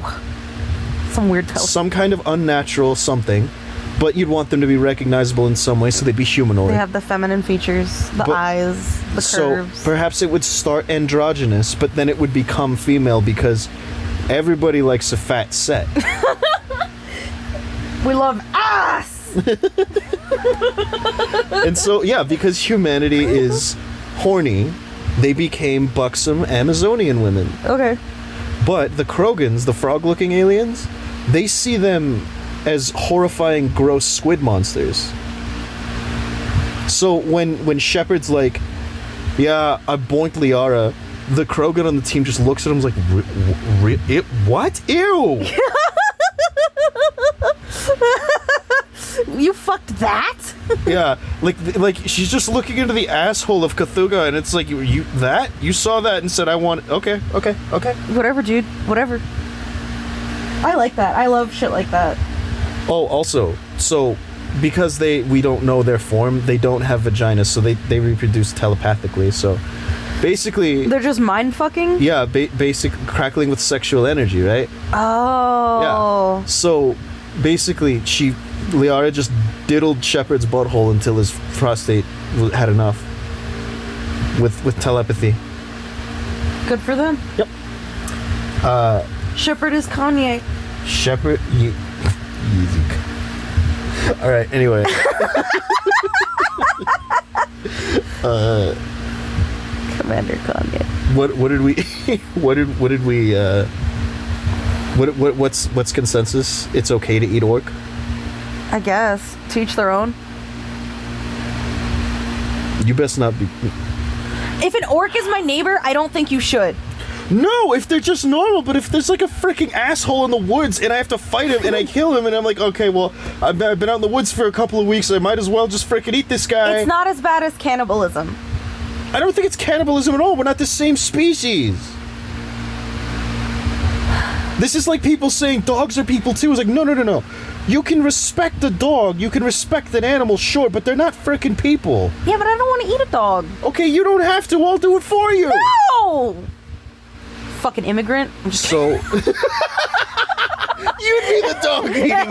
Speaker 1: Some weird tell.
Speaker 2: Some kind of unnatural something, but you'd want them to be recognizable in some way, so they'd be humanoid.
Speaker 1: They have the feminine features, the eyes, the curves.
Speaker 2: So perhaps it would start androgynous, but then it would become female because everybody likes a fat set.
Speaker 1: We love ass!
Speaker 2: And so, yeah, because humanity is horny, they became buxom Amazonian women.
Speaker 1: Okay.
Speaker 2: But the Krogans, the frog-looking aliens, they see them as horrifying, gross squid monsters. So when Shepard's like, yeah, I boinked Liara, the Krogan on the team just looks at him like, what? Ew!
Speaker 1: You fucked that?
Speaker 2: Yeah, like she's just looking into the asshole of Cthulhu, and it's like, you saw that and said, I want, okay.
Speaker 1: Whatever, dude. Whatever. I like that. I love shit like that.
Speaker 2: Oh, also, so because we don't know their form, they don't have vaginas, so they reproduce telepathically. So basically,
Speaker 1: they're just mind fucking.
Speaker 2: Yeah, basic crackling with sexual energy, right?
Speaker 1: Oh.
Speaker 2: Yeah. So basically, Liara just diddled Shepard's butthole until his prostate had enough with telepathy.
Speaker 1: Good for them.
Speaker 2: Yep.
Speaker 1: Shepard is Kanye.
Speaker 2: Shepard, easy. All right. Anyway.
Speaker 1: Commander Kanye.
Speaker 2: What's consensus? It's okay to eat orc?
Speaker 1: I guess. To each their own.
Speaker 2: You best not be.
Speaker 1: If an orc is my neighbor, I don't think you should.
Speaker 2: No, if they're just normal, but if there's like a freaking asshole in the woods and I have to fight him and I kill him and I'm like, okay, well, I've been out in the woods for a couple of weeks, I might as well just freaking eat this guy.
Speaker 1: It's not as bad as cannibalism.
Speaker 2: I don't think it's cannibalism at all. We're not the same species. This is like people saying dogs are people too. It's like, no. You can respect a dog, you can respect an animal, sure, but they're not freaking people.
Speaker 1: Yeah, but I don't want to eat a dog.
Speaker 2: Okay, you don't have to. I'll do it for you.
Speaker 1: No! Fucking immigrant.
Speaker 2: So you'd be the dog eating lady.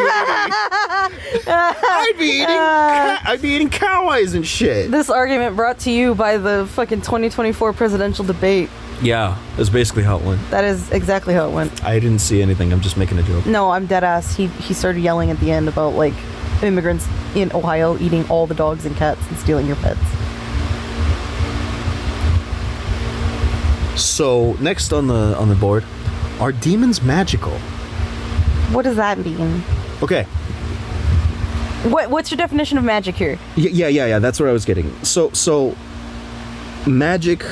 Speaker 2: I'd be eating cow eyes and shit.
Speaker 1: This argument brought to you by the fucking 2024 presidential debate.
Speaker 2: Yeah, that's basically how it went.
Speaker 1: That is exactly how it went.
Speaker 2: I didn't see anything. I'm just making a joke.
Speaker 1: No, I'm dead ass. He started yelling at the end about like immigrants in Ohio eating all the dogs and cats and stealing your pets.
Speaker 2: So next on the board, are demons magical?
Speaker 1: What does that mean?
Speaker 2: Okay.
Speaker 1: What's your definition of magic here?
Speaker 2: Yeah. That's where I was getting. So magic.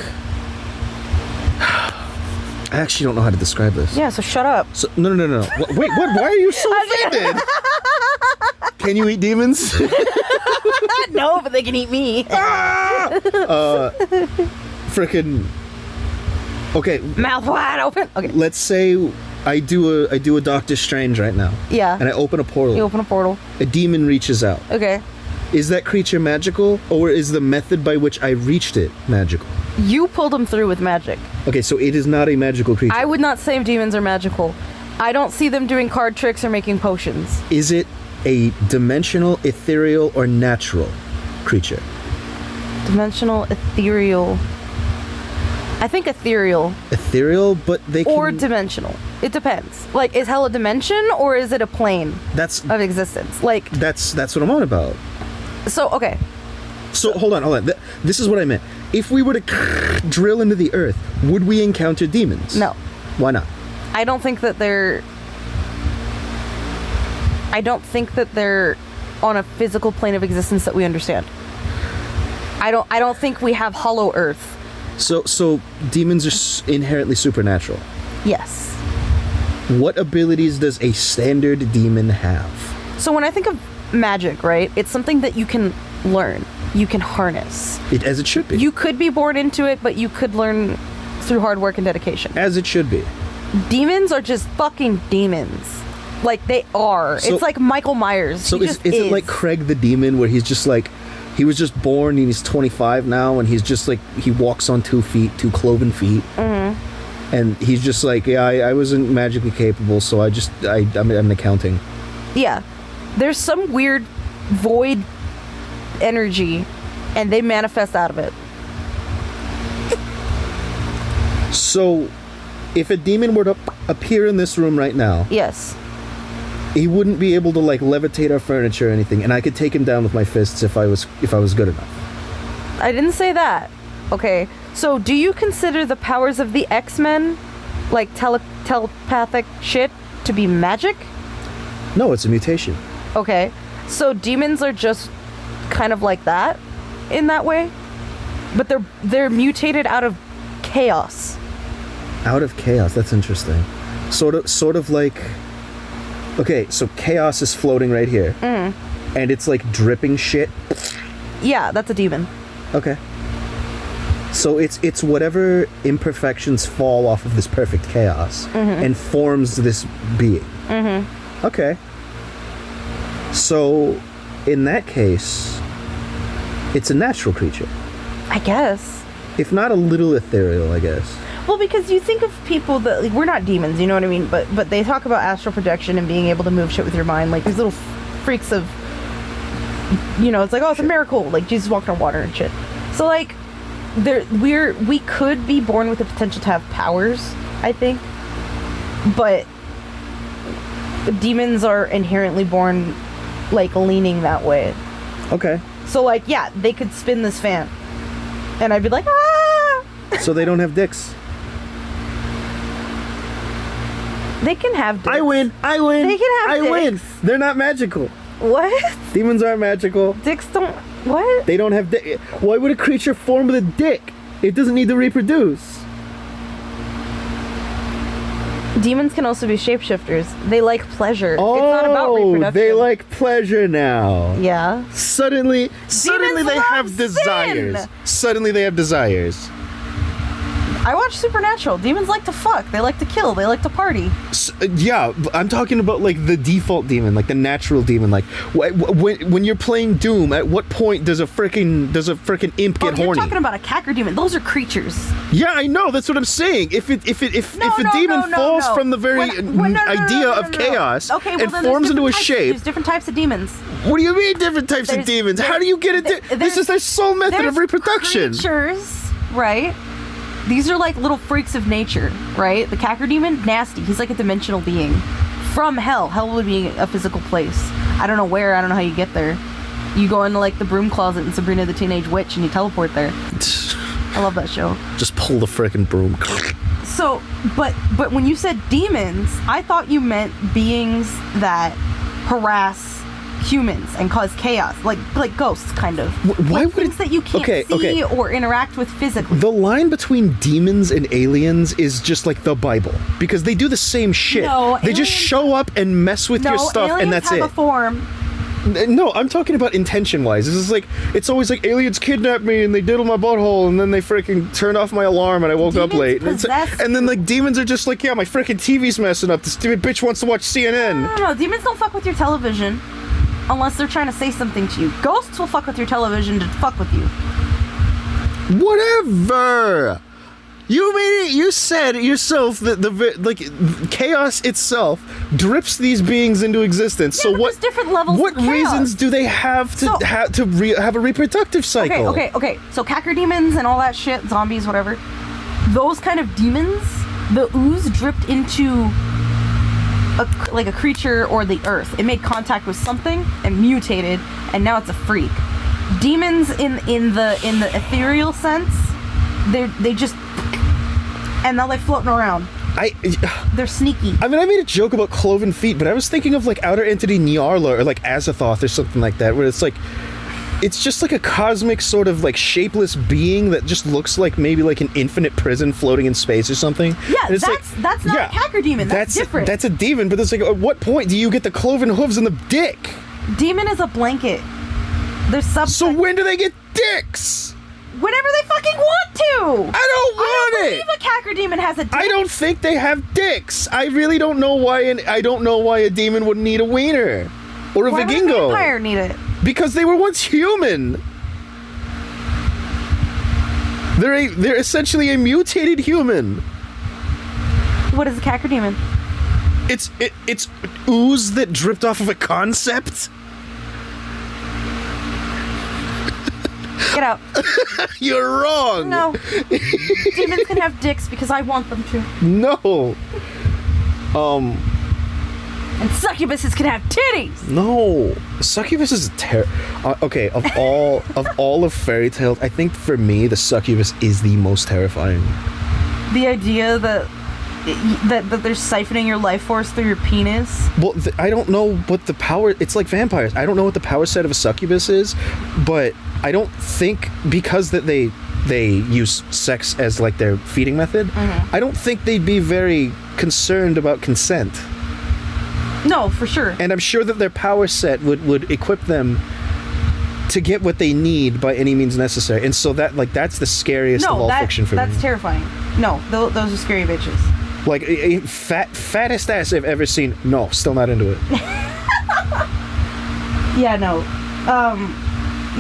Speaker 2: I actually don't know how to describe this.
Speaker 1: Yeah, so shut up.
Speaker 2: So, no. Wait, what? Why are you so offended? Can you eat demons?
Speaker 1: No, but they can eat me.
Speaker 2: Frickin'. Okay.
Speaker 1: Mouth wide open. Okay.
Speaker 2: Let's say I do a Doctor Strange right now.
Speaker 1: Yeah.
Speaker 2: And I open a portal.
Speaker 1: You open a portal.
Speaker 2: A demon reaches out.
Speaker 1: Okay.
Speaker 2: Is that creature magical, or is the method by which I reached it magical?
Speaker 1: You pulled him through with magic.
Speaker 2: Okay, so it is not a magical creature.
Speaker 1: I would not say demons are magical. I don't see them doing card tricks or making potions.
Speaker 2: Is it a dimensional, ethereal, or natural creature?
Speaker 1: Dimensional, ethereal. I think ethereal.
Speaker 2: Ethereal, but they can...
Speaker 1: Or dimensional. It depends. Like, is hell a dimension, or is it a plane of existence? Like...
Speaker 2: That's what I'm on about.
Speaker 1: So, okay.
Speaker 2: So, hold on. This is what I meant. If we were to drill into the earth, would we encounter demons?
Speaker 1: No.
Speaker 2: Why not?
Speaker 1: I don't think that they're on a physical plane of existence that we understand. I don't think we have hollow earth.
Speaker 2: So demons are inherently supernatural.
Speaker 1: Yes.
Speaker 2: What abilities does a standard demon have?
Speaker 1: So when I think of magic, right, it's something that you can learn. You can harness.
Speaker 2: As it should be.
Speaker 1: You could be born into it, but you could learn through hard work and dedication.
Speaker 2: As it should be.
Speaker 1: Demons are just fucking demons. Like, they are. So, it's like Michael Myers.
Speaker 2: So is it like Craig the Demon, where he's just like, he was just born and he's 25 now, and he's just like, he walks on 2 cloven feet. Mm-hmm. And he's just like, yeah, I wasn't magically capable, so I'm in accounting. Yeah.
Speaker 1: There's some weird void energy, and they manifest out of it.
Speaker 2: So, if a demon were to appear in this room right now...
Speaker 1: Yes.
Speaker 2: He wouldn't be able to, like, levitate our furniture or anything, and I could take him down with my fists if I was good enough.
Speaker 1: I didn't say that. Okay. So, do you consider the powers of the X-Men like telepathic shit to be magic?
Speaker 2: No, it's a mutation.
Speaker 1: Okay. So demons are just kind of like that in that way? But they're mutated out of chaos.
Speaker 2: Out of chaos. That's interesting. Sort of like. Okay, so chaos is floating right here, and it's like dripping shit.
Speaker 1: Yeah, that's a demon.
Speaker 2: Okay. So it's whatever imperfections fall off of this perfect chaos and forms this being. Okay. So, in that case, it's a natural creature.
Speaker 1: I guess.
Speaker 2: If not a little ethereal, I guess.
Speaker 1: Well, because you think of people that, like, we're not demons, you know what I mean? But they talk about astral projection and being able to move shit with your mind, like these little freaks of, it's like, oh, it's a miracle, like Jesus walked on water and shit. So, like, we could be born with the potential to have powers, I think, but demons are inherently born, like, leaning that way.
Speaker 2: Okay.
Speaker 1: So, like, yeah, they could spin this fan, and I'd be like, ah!
Speaker 2: So they don't have dicks.
Speaker 1: They can have dicks.
Speaker 2: I win.
Speaker 1: They can have
Speaker 2: I
Speaker 1: dicks.
Speaker 2: win. They're not magical.
Speaker 1: What?
Speaker 2: Demons aren't magical.
Speaker 1: Dicks don't... What?
Speaker 2: They don't have dick. Why would a creature form with a dick? It doesn't need to reproduce.
Speaker 1: Demons can also be shapeshifters. They like pleasure. It's not about reproduction.
Speaker 2: They like pleasure now.
Speaker 1: Yeah.
Speaker 2: Suddenly
Speaker 1: Demons
Speaker 2: they
Speaker 1: love
Speaker 2: have desires.
Speaker 1: sin.
Speaker 2: Suddenly they have desires.
Speaker 1: I watch Supernatural. Demons like to fuck. They like to kill. They like to party.
Speaker 2: Yeah, I'm talking about like the default demon, like the natural demon. Like when you're playing Doom, at what point does a freaking imp get horny?
Speaker 1: You're talking about a cacker demon. Those are creatures.
Speaker 2: Yeah, I know. That's what I'm saying. If a demon falls from the very idea of chaos and forms into a shape,
Speaker 1: there's different types of demons.
Speaker 2: What do you mean different types of demons? How do you get it? This is their sole method of reproduction.
Speaker 1: Creatures, right? These are like little freaks of nature, right? The cacker demon, nasty. He's like a dimensional being from hell. Hell would be a physical place. I don't know where. I don't know how you get there. You go into like the broom closet in Sabrina the Teenage Witch and you teleport there. I love that show.
Speaker 2: Just pull the frickin' broom.
Speaker 1: So, but when you said demons, I thought you meant beings that harass humans and cause chaos, like ghosts, kind of.
Speaker 2: Why would
Speaker 1: things that you can't see or interact with physically?
Speaker 2: The line between demons and aliens is just like the Bible, because they do the same shit.
Speaker 1: No,
Speaker 2: they just show up and mess with your stuff, and that's it.
Speaker 1: Aliens have a form.
Speaker 2: No, I'm talking about intention-wise. This is like, it's always like, aliens kidnapped me and they diddled my butthole and then they freaking turned off my alarm and I woke up late. And then like demons are just like, yeah, my freaking TV's messing up. This stupid bitch wants to watch CNN.
Speaker 1: No, demons don't fuck with your television unless they're trying to say something to you. Ghosts will fuck with your television to fuck with you.
Speaker 2: Whatever. You said yourself that the chaos itself drips these beings into existence.
Speaker 1: Yeah, so what? There's different levels.
Speaker 2: What
Speaker 1: of chaos.
Speaker 2: reasons do they have to have a reproductive cycle?
Speaker 1: Okay. So cacker demons and all that shit, zombies, whatever. Those kind of demons, the ooze dripped into a creature or the earth. It made contact with something and mutated, and now it's a freak. Demons in the ethereal sense, they just. And now they're floating around. They're sneaky.
Speaker 2: I mean, I made a joke about cloven feet, but I was thinking of like Outer Entity Nyarla or like Azathoth or something like that, where it's like, it's just like a cosmic sort of like shapeless being that just looks like maybe like an infinite prison floating in space or something.
Speaker 1: Yeah, that's not a cacker demon. That's different.
Speaker 2: That's a demon, but it's like, at what point do you get the cloven hooves in the dick?
Speaker 1: Demon is a blanket. There's
Speaker 2: So when do they get dicks?
Speaker 1: Whenever they fucking want to!
Speaker 2: I don't want it!
Speaker 1: I don't believe a cacker demon has a dick.
Speaker 2: I don't think they have dicks. I really don't know why a demon would need a wiener. Or a
Speaker 1: Why
Speaker 2: Vikingo.
Speaker 1: Would a vampire need it?
Speaker 2: Because they were once human. They're essentially a mutated human.
Speaker 1: What is a cacker demon?
Speaker 2: It's ooze that dripped off of a concept.
Speaker 1: Get out.
Speaker 2: You're wrong.
Speaker 1: No. Demons can have dicks because I want them to.
Speaker 2: No.
Speaker 1: And succubuses can have titties.
Speaker 2: No. Succubus is okay, of all of fairy tales, I think for me the succubus is the most terrifying.
Speaker 1: The idea that that they're siphoning your life force through your penis.
Speaker 2: Well, I don't know what the power... It's like vampires. I don't know what the power set of a succubus is, but I don't think because that they use sex as like their feeding method, I don't think they'd be very concerned about consent.
Speaker 1: No, for sure.
Speaker 2: And I'm sure that their power set would equip them to get what they need by any means necessary. And so that's the scariest of all fiction for me.
Speaker 1: That's terrifying. No, those are scary bitches.
Speaker 2: Like a fattest ass I've ever seen. No, still not into it.
Speaker 1: Yeah, no.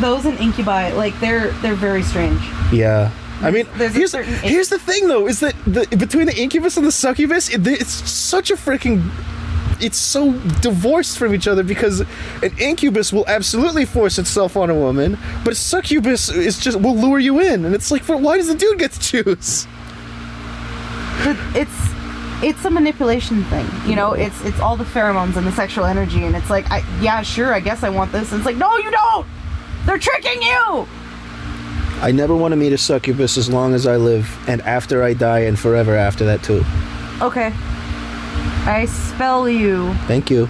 Speaker 1: Those in incubi, like they're very strange.
Speaker 2: Yeah. I mean, here's the thing though, is that between the incubus and the succubus, it's such a freaking... It's so divorced from each other because an incubus will absolutely force itself on a woman, but a succubus will lure you in, and it's like, why does the dude get to choose?
Speaker 1: It's a manipulation thing, you know. It's all the pheromones and the sexual energy, and it's like, sure, I guess I want this, and it's like, no, you don't. They're tricking you.
Speaker 2: I never want to meet a succubus as long as I live, and after I die, and forever after that too.
Speaker 1: Okay. I spell you.
Speaker 2: Thank you.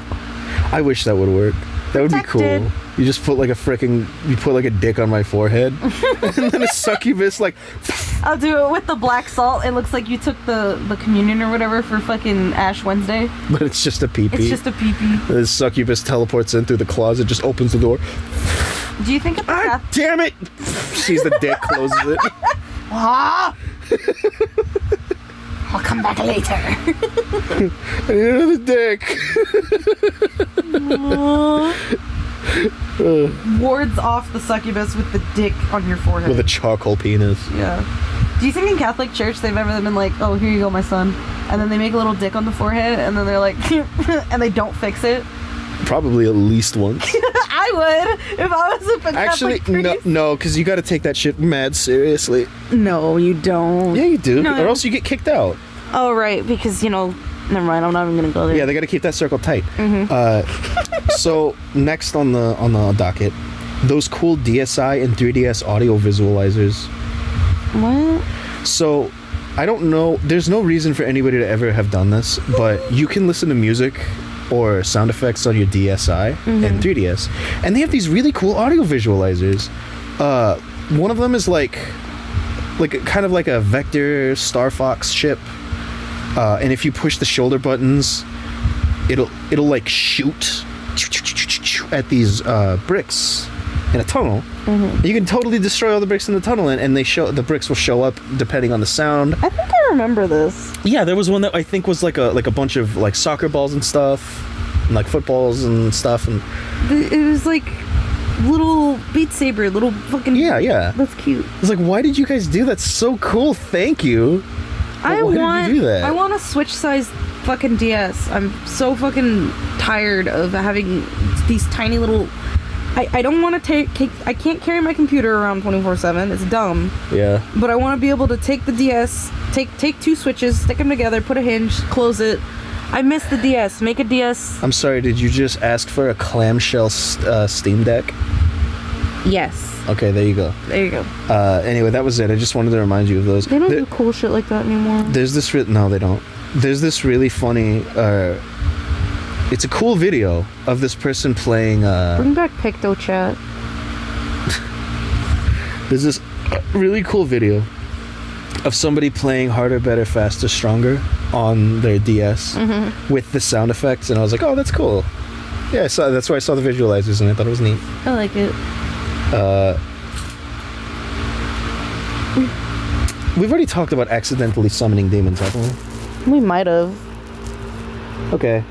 Speaker 2: I wish that would work. That would be cool. You just put like a dick on my forehead, and then a succubus like.
Speaker 1: I'll do it with the black salt. It looks like you took the communion or whatever for fucking Ash Wednesday.
Speaker 2: But it's just a pee-pee.
Speaker 1: It's just a pee-pee.
Speaker 2: The succubus teleports in through the closet, just opens the door.
Speaker 1: Do you think it's
Speaker 2: damn it! Sees the dick, closes it.
Speaker 1: Ah! I'll come back later.
Speaker 2: I need another dick.
Speaker 1: Wards off the succubus with the dick on your forehead.
Speaker 2: With a charcoal penis.
Speaker 1: Yeah. Do you think in Catholic Church they've ever been like, oh, here you go, my son, and then they make a little dick on the forehead, and then they're like, and they don't fix it?
Speaker 2: Probably at least once.
Speaker 1: I would if I was a Catholic priest.
Speaker 2: Actually, no, because you got to take that shit mad seriously.
Speaker 1: No, you don't.
Speaker 2: Yeah, you do, or else you get kicked out.
Speaker 1: Oh, right, because, never mind, I'm not even gonna go there.
Speaker 2: Yeah, they got to keep that circle tight. So next on the docket, those cool DSi and 3DS audio visualizers.
Speaker 1: What?
Speaker 2: So I don't know. There's no reason for anybody to ever have done this, but you can listen to music or sound effects on your DSi and 3DS, and they have these really cool audio visualizers. One of them is like kind of like a vector Star Fox ship, and if you push the shoulder buttons, it'll like shoot at these bricks in a tunnel. You can totally destroy all the bricks in the tunnel, and the bricks will show up depending on the sound.
Speaker 1: I think I remember this.
Speaker 2: Yeah, there was one that I think was like a bunch of like soccer balls and stuff, and like footballs and stuff, and
Speaker 1: it was like little Beat Saber, little fucking...
Speaker 2: Yeah.
Speaker 1: That's cute.
Speaker 2: It's like, why did you guys do that? So cool. Thank you. Why did you do that?
Speaker 1: I want a Switch-sized fucking DS. I'm so fucking tired of having these tiny little... I don't want to I can't carry my computer around 24/7. It's dumb.
Speaker 2: Yeah.
Speaker 1: But I want to be able to take the DS, take two switches, stick them together, put a hinge, close it. I miss the DS. Make a DS.
Speaker 2: I'm sorry, did you just ask for a clamshell Steam Deck?
Speaker 1: Yes.
Speaker 2: Okay, there you go.
Speaker 1: There you go.
Speaker 2: Anyway, that was it. I just wanted to remind you of those.
Speaker 1: They don't do cool shit like that anymore.
Speaker 2: No, they don't. There's this really funny... it's a cool video of this person playing...
Speaker 1: Bring back PictoChat.
Speaker 2: There's this really cool video of somebody playing Harder, Better, Faster, Stronger on their DS with the sound effects, and I was like, oh, that's cool. Yeah, that's why I saw the visualizers, and I thought it was neat.
Speaker 1: I like it.
Speaker 2: We've already talked about accidentally summoning demons, haven't we?
Speaker 1: We might have.
Speaker 2: Okay.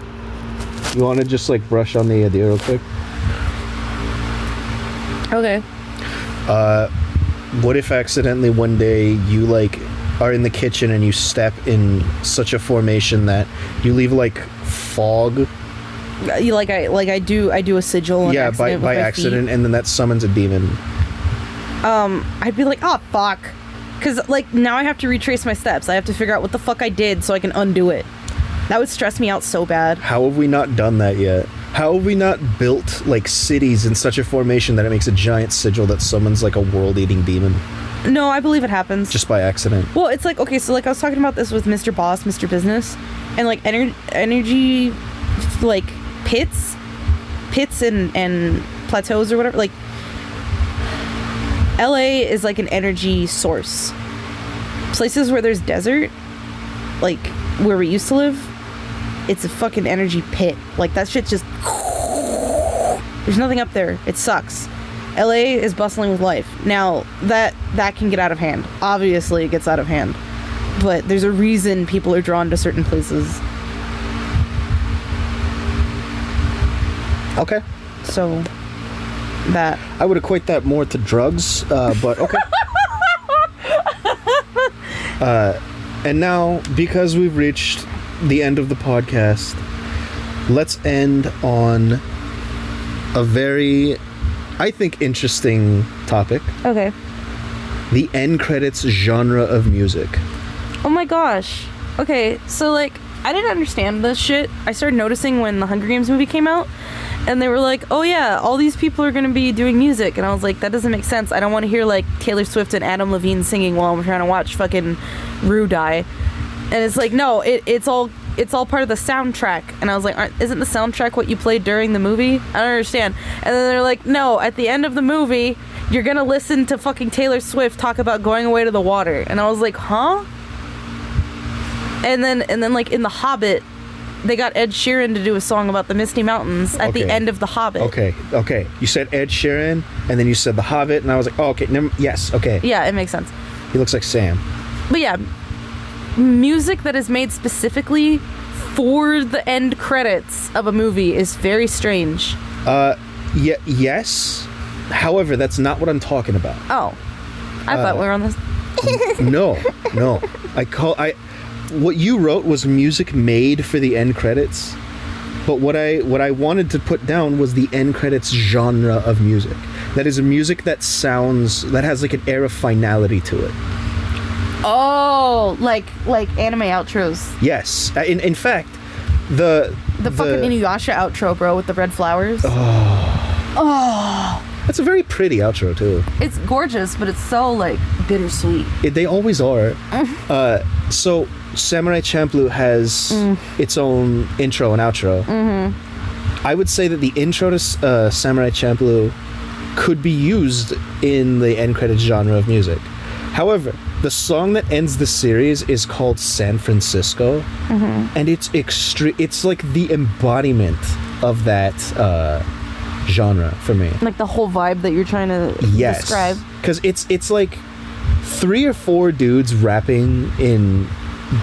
Speaker 2: You want to just like brush on the idea real quick?
Speaker 1: Okay.
Speaker 2: What if accidentally one day you like are in the kitchen and you step in such a formation that you leave like fog?
Speaker 1: You I do a sigil.
Speaker 2: Yeah, by accident, and then that summons a demon.
Speaker 1: I'd be like, oh fuck, because like now I have to retrace my steps. I have to figure out what the fuck I did so I can undo it. That would stress me out so bad.
Speaker 2: How have we not done that yet? How have we not built like cities in such a formation that it makes a giant sigil that summons like a world-eating demon
Speaker 1: No, I believe it happens.
Speaker 2: just by accident?
Speaker 1: Well, it's like, okay, so like I was talking about this with Mr. Boss, Mr. Business, and like energy, like pits and plateaus or whatever. Like, LA is like an energy source. Places where there's desert, like where we used to live, it's a fucking energy pit. Like, that shit just... There's nothing up there. It sucks. LA is bustling with life. Now, that can get out of hand. Obviously, it gets out of hand. But there's a reason people are drawn to certain places.
Speaker 2: Okay.
Speaker 1: So, that...
Speaker 2: I would equate that more to drugs, but okay. And now, because we've reached the end of the podcast, let's end on a very, I think, interesting topic.
Speaker 1: Okay.
Speaker 2: The end credits genre of music.
Speaker 1: Oh my gosh. Okay, so like, I didn't understand this shit. I started noticing when the Hunger Games movie came out, and they were like, oh yeah, all these people are gonna be doing music. And I was like, that doesn't make sense. I don't want to hear like Taylor Swift and Adam Levine singing while I'm trying to watch fucking Rue die. And it's like, no, it's all part of the soundtrack. And I was like, isn't the soundtrack what you played during the movie? I don't understand. And then they're like, no, at the end of the movie, you're gonna listen to fucking Taylor Swift talk about going away to the water. And I was like, huh? And then like in The Hobbit, they got Ed Sheeran to do a song about the Misty Mountains at the end of The Hobbit.
Speaker 2: Okay. You said Ed Sheeran, and then you said The Hobbit, and I was like, oh, okay, yes, okay.
Speaker 1: Yeah, it makes sense.
Speaker 2: He looks like Sam.
Speaker 1: But yeah, music that is made specifically for the end credits of a movie is very strange.
Speaker 2: Yes. However, that's not what I'm talking about.
Speaker 1: Oh. I thought we were on this.
Speaker 2: No. What you wrote was music made for the end credits, but what I wanted to put down was the end credits genre of music. That is a music that has like an air of finality to it.
Speaker 1: Oh, like anime outros.
Speaker 2: Yes. In fact, the
Speaker 1: fucking Inuyasha outro, bro, with the red flowers.
Speaker 2: Oh. That's a very pretty outro too.
Speaker 1: It's gorgeous, but it's so like bittersweet.
Speaker 2: They always are. So Samurai Champloo has its own intro and outro. Mm-hmm. I would say that the intro to Samurai Champloo could be used in the end credits genre of music. However, the song that ends the series is called San Francisco, and it's it's like the embodiment of that genre for me. Like
Speaker 1: the whole vibe that you're trying to describe.
Speaker 2: Because it's like 3 or 4 dudes rapping in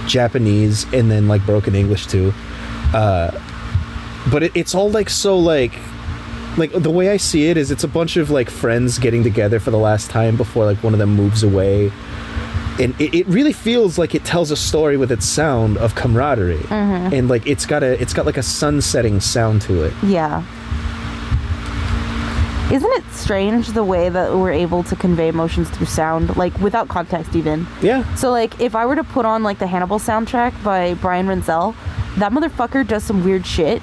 Speaker 2: Japanese and then like broken English too. But it's all like so like the way I see it is it's a bunch of like friends getting together for the last time before like one of them moves away. And it really feels like it tells a story with its sound of camaraderie. And like it's got like a sunsetting sound to it.
Speaker 1: Yeah. Isn't it strange the way that we're able to convey emotions through sound, like without context even?
Speaker 2: Yeah.
Speaker 1: So like if I were to put on like the Hannibal soundtrack by Brian Renzel, that motherfucker does some weird shit,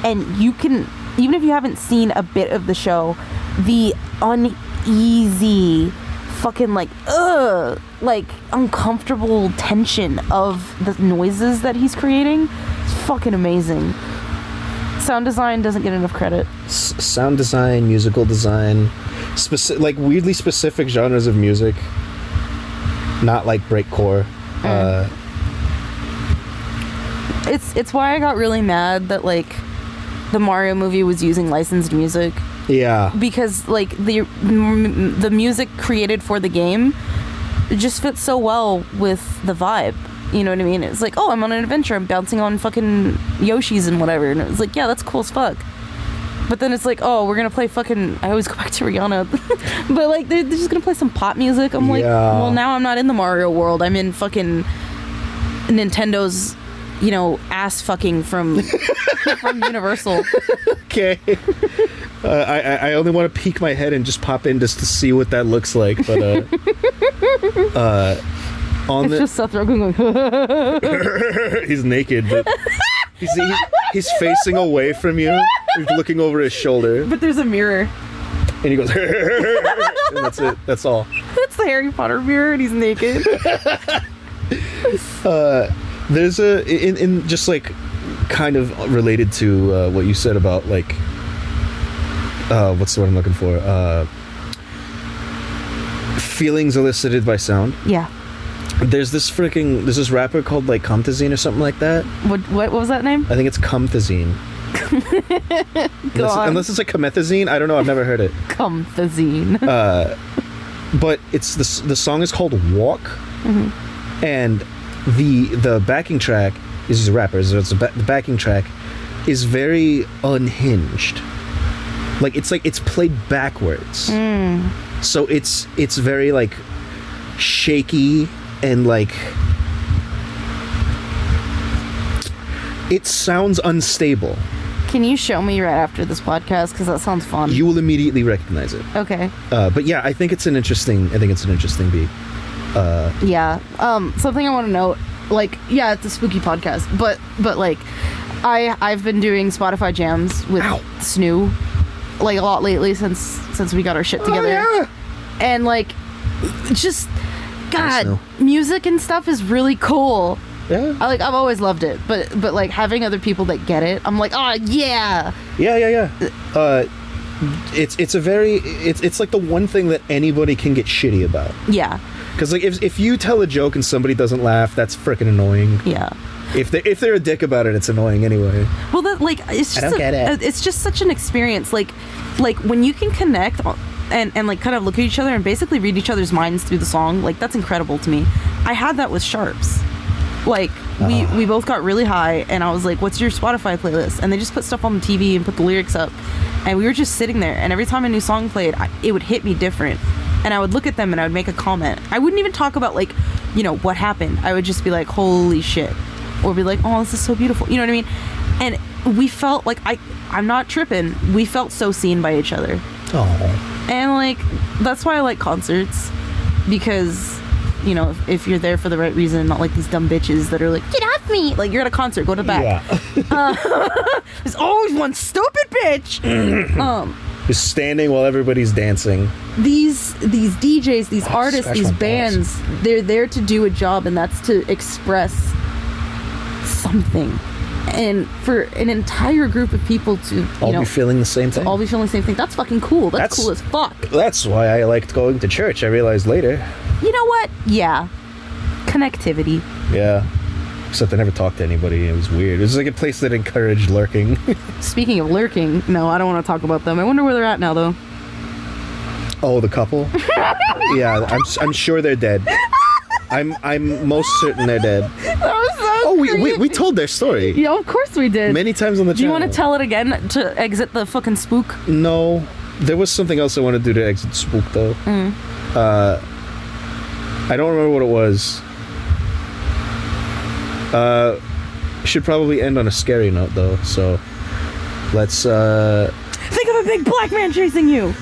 Speaker 1: and you can, even if you haven't seen a bit of the show, the uneasy fucking like uncomfortable tension of the noises that he's creating is fucking amazing. Sound design doesn't get enough credit.
Speaker 2: Sound design, musical design, like weirdly specific genres of music, not like breakcore.
Speaker 1: It's why I got really mad that like the Mario movie was using licensed music.
Speaker 2: Yeah.
Speaker 1: Because like the music created for the game just fits so well with the vibe. You know what I mean? It's like, oh, I'm on an adventure. I'm bouncing on fucking Yoshis and whatever. And it's like, yeah, that's cool as fuck. But then it's like, oh, we're going to play fucking... I always go back to Rihanna. But like, they're just going to play some pop music. I'm like, well, now I'm not in the Mario world. I'm in fucking Nintendo's, ass fucking from Universal.
Speaker 2: Okay. I only want to peek my head and just pop in just to see what that looks like. But,
Speaker 1: it's just Seth Rogen going.
Speaker 2: He's naked, but he's facing away from you. He's looking over his shoulder,
Speaker 1: But there's a mirror.
Speaker 2: and he goes, and that's it. That's all.
Speaker 1: It's the Harry Potter mirror, and he's naked.
Speaker 2: There's in just like kind of related to what you said about like what's the word I'm looking for? Feelings elicited by sound.
Speaker 1: Yeah.
Speaker 2: There's this rapper called like Comtazine or something like that.
Speaker 1: What was that name?
Speaker 2: I think it's Comtazine. Unless it's like Comethazine. I don't know. I've never heard it.
Speaker 1: Comethazine.
Speaker 2: But it's the song is called Walk, and the backing track is he's a rapper. So the backing track is very unhinged. Like it's played backwards. So it's very like shaky and like it sounds unstable.
Speaker 1: Can you show me right after this podcast? Because that sounds fun.
Speaker 2: You will immediately recognize it.
Speaker 1: Okay.
Speaker 2: But yeah, I think it's an interesting beat.
Speaker 1: Yeah. Something I want to note, like, yeah, it's a spooky podcast, but like, I've been doing Spotify jams with Snoo, like a lot lately since we got our shit together.
Speaker 2: Oh, yeah.
Speaker 1: And like, just God,
Speaker 2: Snoo.
Speaker 1: music and stuff is really cool.
Speaker 2: Yeah.
Speaker 1: I've always loved it, but like having other people that get it, I'm like, oh yeah.
Speaker 2: Yeah. It's like the one thing that anybody can get shitty about.
Speaker 1: Yeah.
Speaker 2: Because like if you tell a joke and somebody doesn't laugh, that's freaking annoying.
Speaker 1: Yeah.
Speaker 2: If they're a dick about it, it's annoying anyway.
Speaker 1: Well, that like it's just
Speaker 2: get it.
Speaker 1: It's just such an experience. Like when you can connect and like kind of look at each other and basically read each other's minds through the song, like that's incredible to me. I had that with Sharps. Like we both got really high, and I was like, "What's your Spotify playlist?" And they just put stuff on the TV and put the lyrics up, and we were just sitting there. And every time a new song played, it would hit me different, and I would look at them and I would make a comment. I wouldn't even talk about like, what happened. I would just be like, "Holy shit," or be like, "Oh, this is so beautiful." You know what I mean? And we felt like I'm not tripping. We felt so seen by each other.
Speaker 2: Oh.
Speaker 1: And like that's why I like concerts, because if you're there for the right reason, not like these dumb bitches that are like, get off me. Like, you're at a concert, go to the back.
Speaker 2: Yeah.
Speaker 1: There's always one stupid bitch.
Speaker 2: Just standing while everybody's dancing.
Speaker 1: These DJs, these artists, these bands, they're there to do a job, and that's to express something. And for an entire group of people to
Speaker 2: all be feeling the same thing.
Speaker 1: All be feeling the same thing. That's fucking cool. That's cool as fuck.
Speaker 2: That's why I liked going to church. I realized later.
Speaker 1: You know what? Yeah. Connectivity.
Speaker 2: Yeah. Except I never talked to anybody. It was weird. It was like a place that encouraged lurking.
Speaker 1: Speaking of lurking, no, I don't want to talk about them. I wonder where they're at now, though.
Speaker 2: Oh, the couple? Yeah, I'm sure they're dead. I'm most certain they're dead.
Speaker 1: That was so
Speaker 2: we told their story.
Speaker 1: Yeah, of course we did.
Speaker 2: Many times on the channel.
Speaker 1: Do you want to tell it again to exit the fucking spook?
Speaker 2: No. There was something else I wanted to do to exit spook, though. I don't remember what it was. Should probably end on a scary note, though, so let's
Speaker 1: think of a big black man chasing you.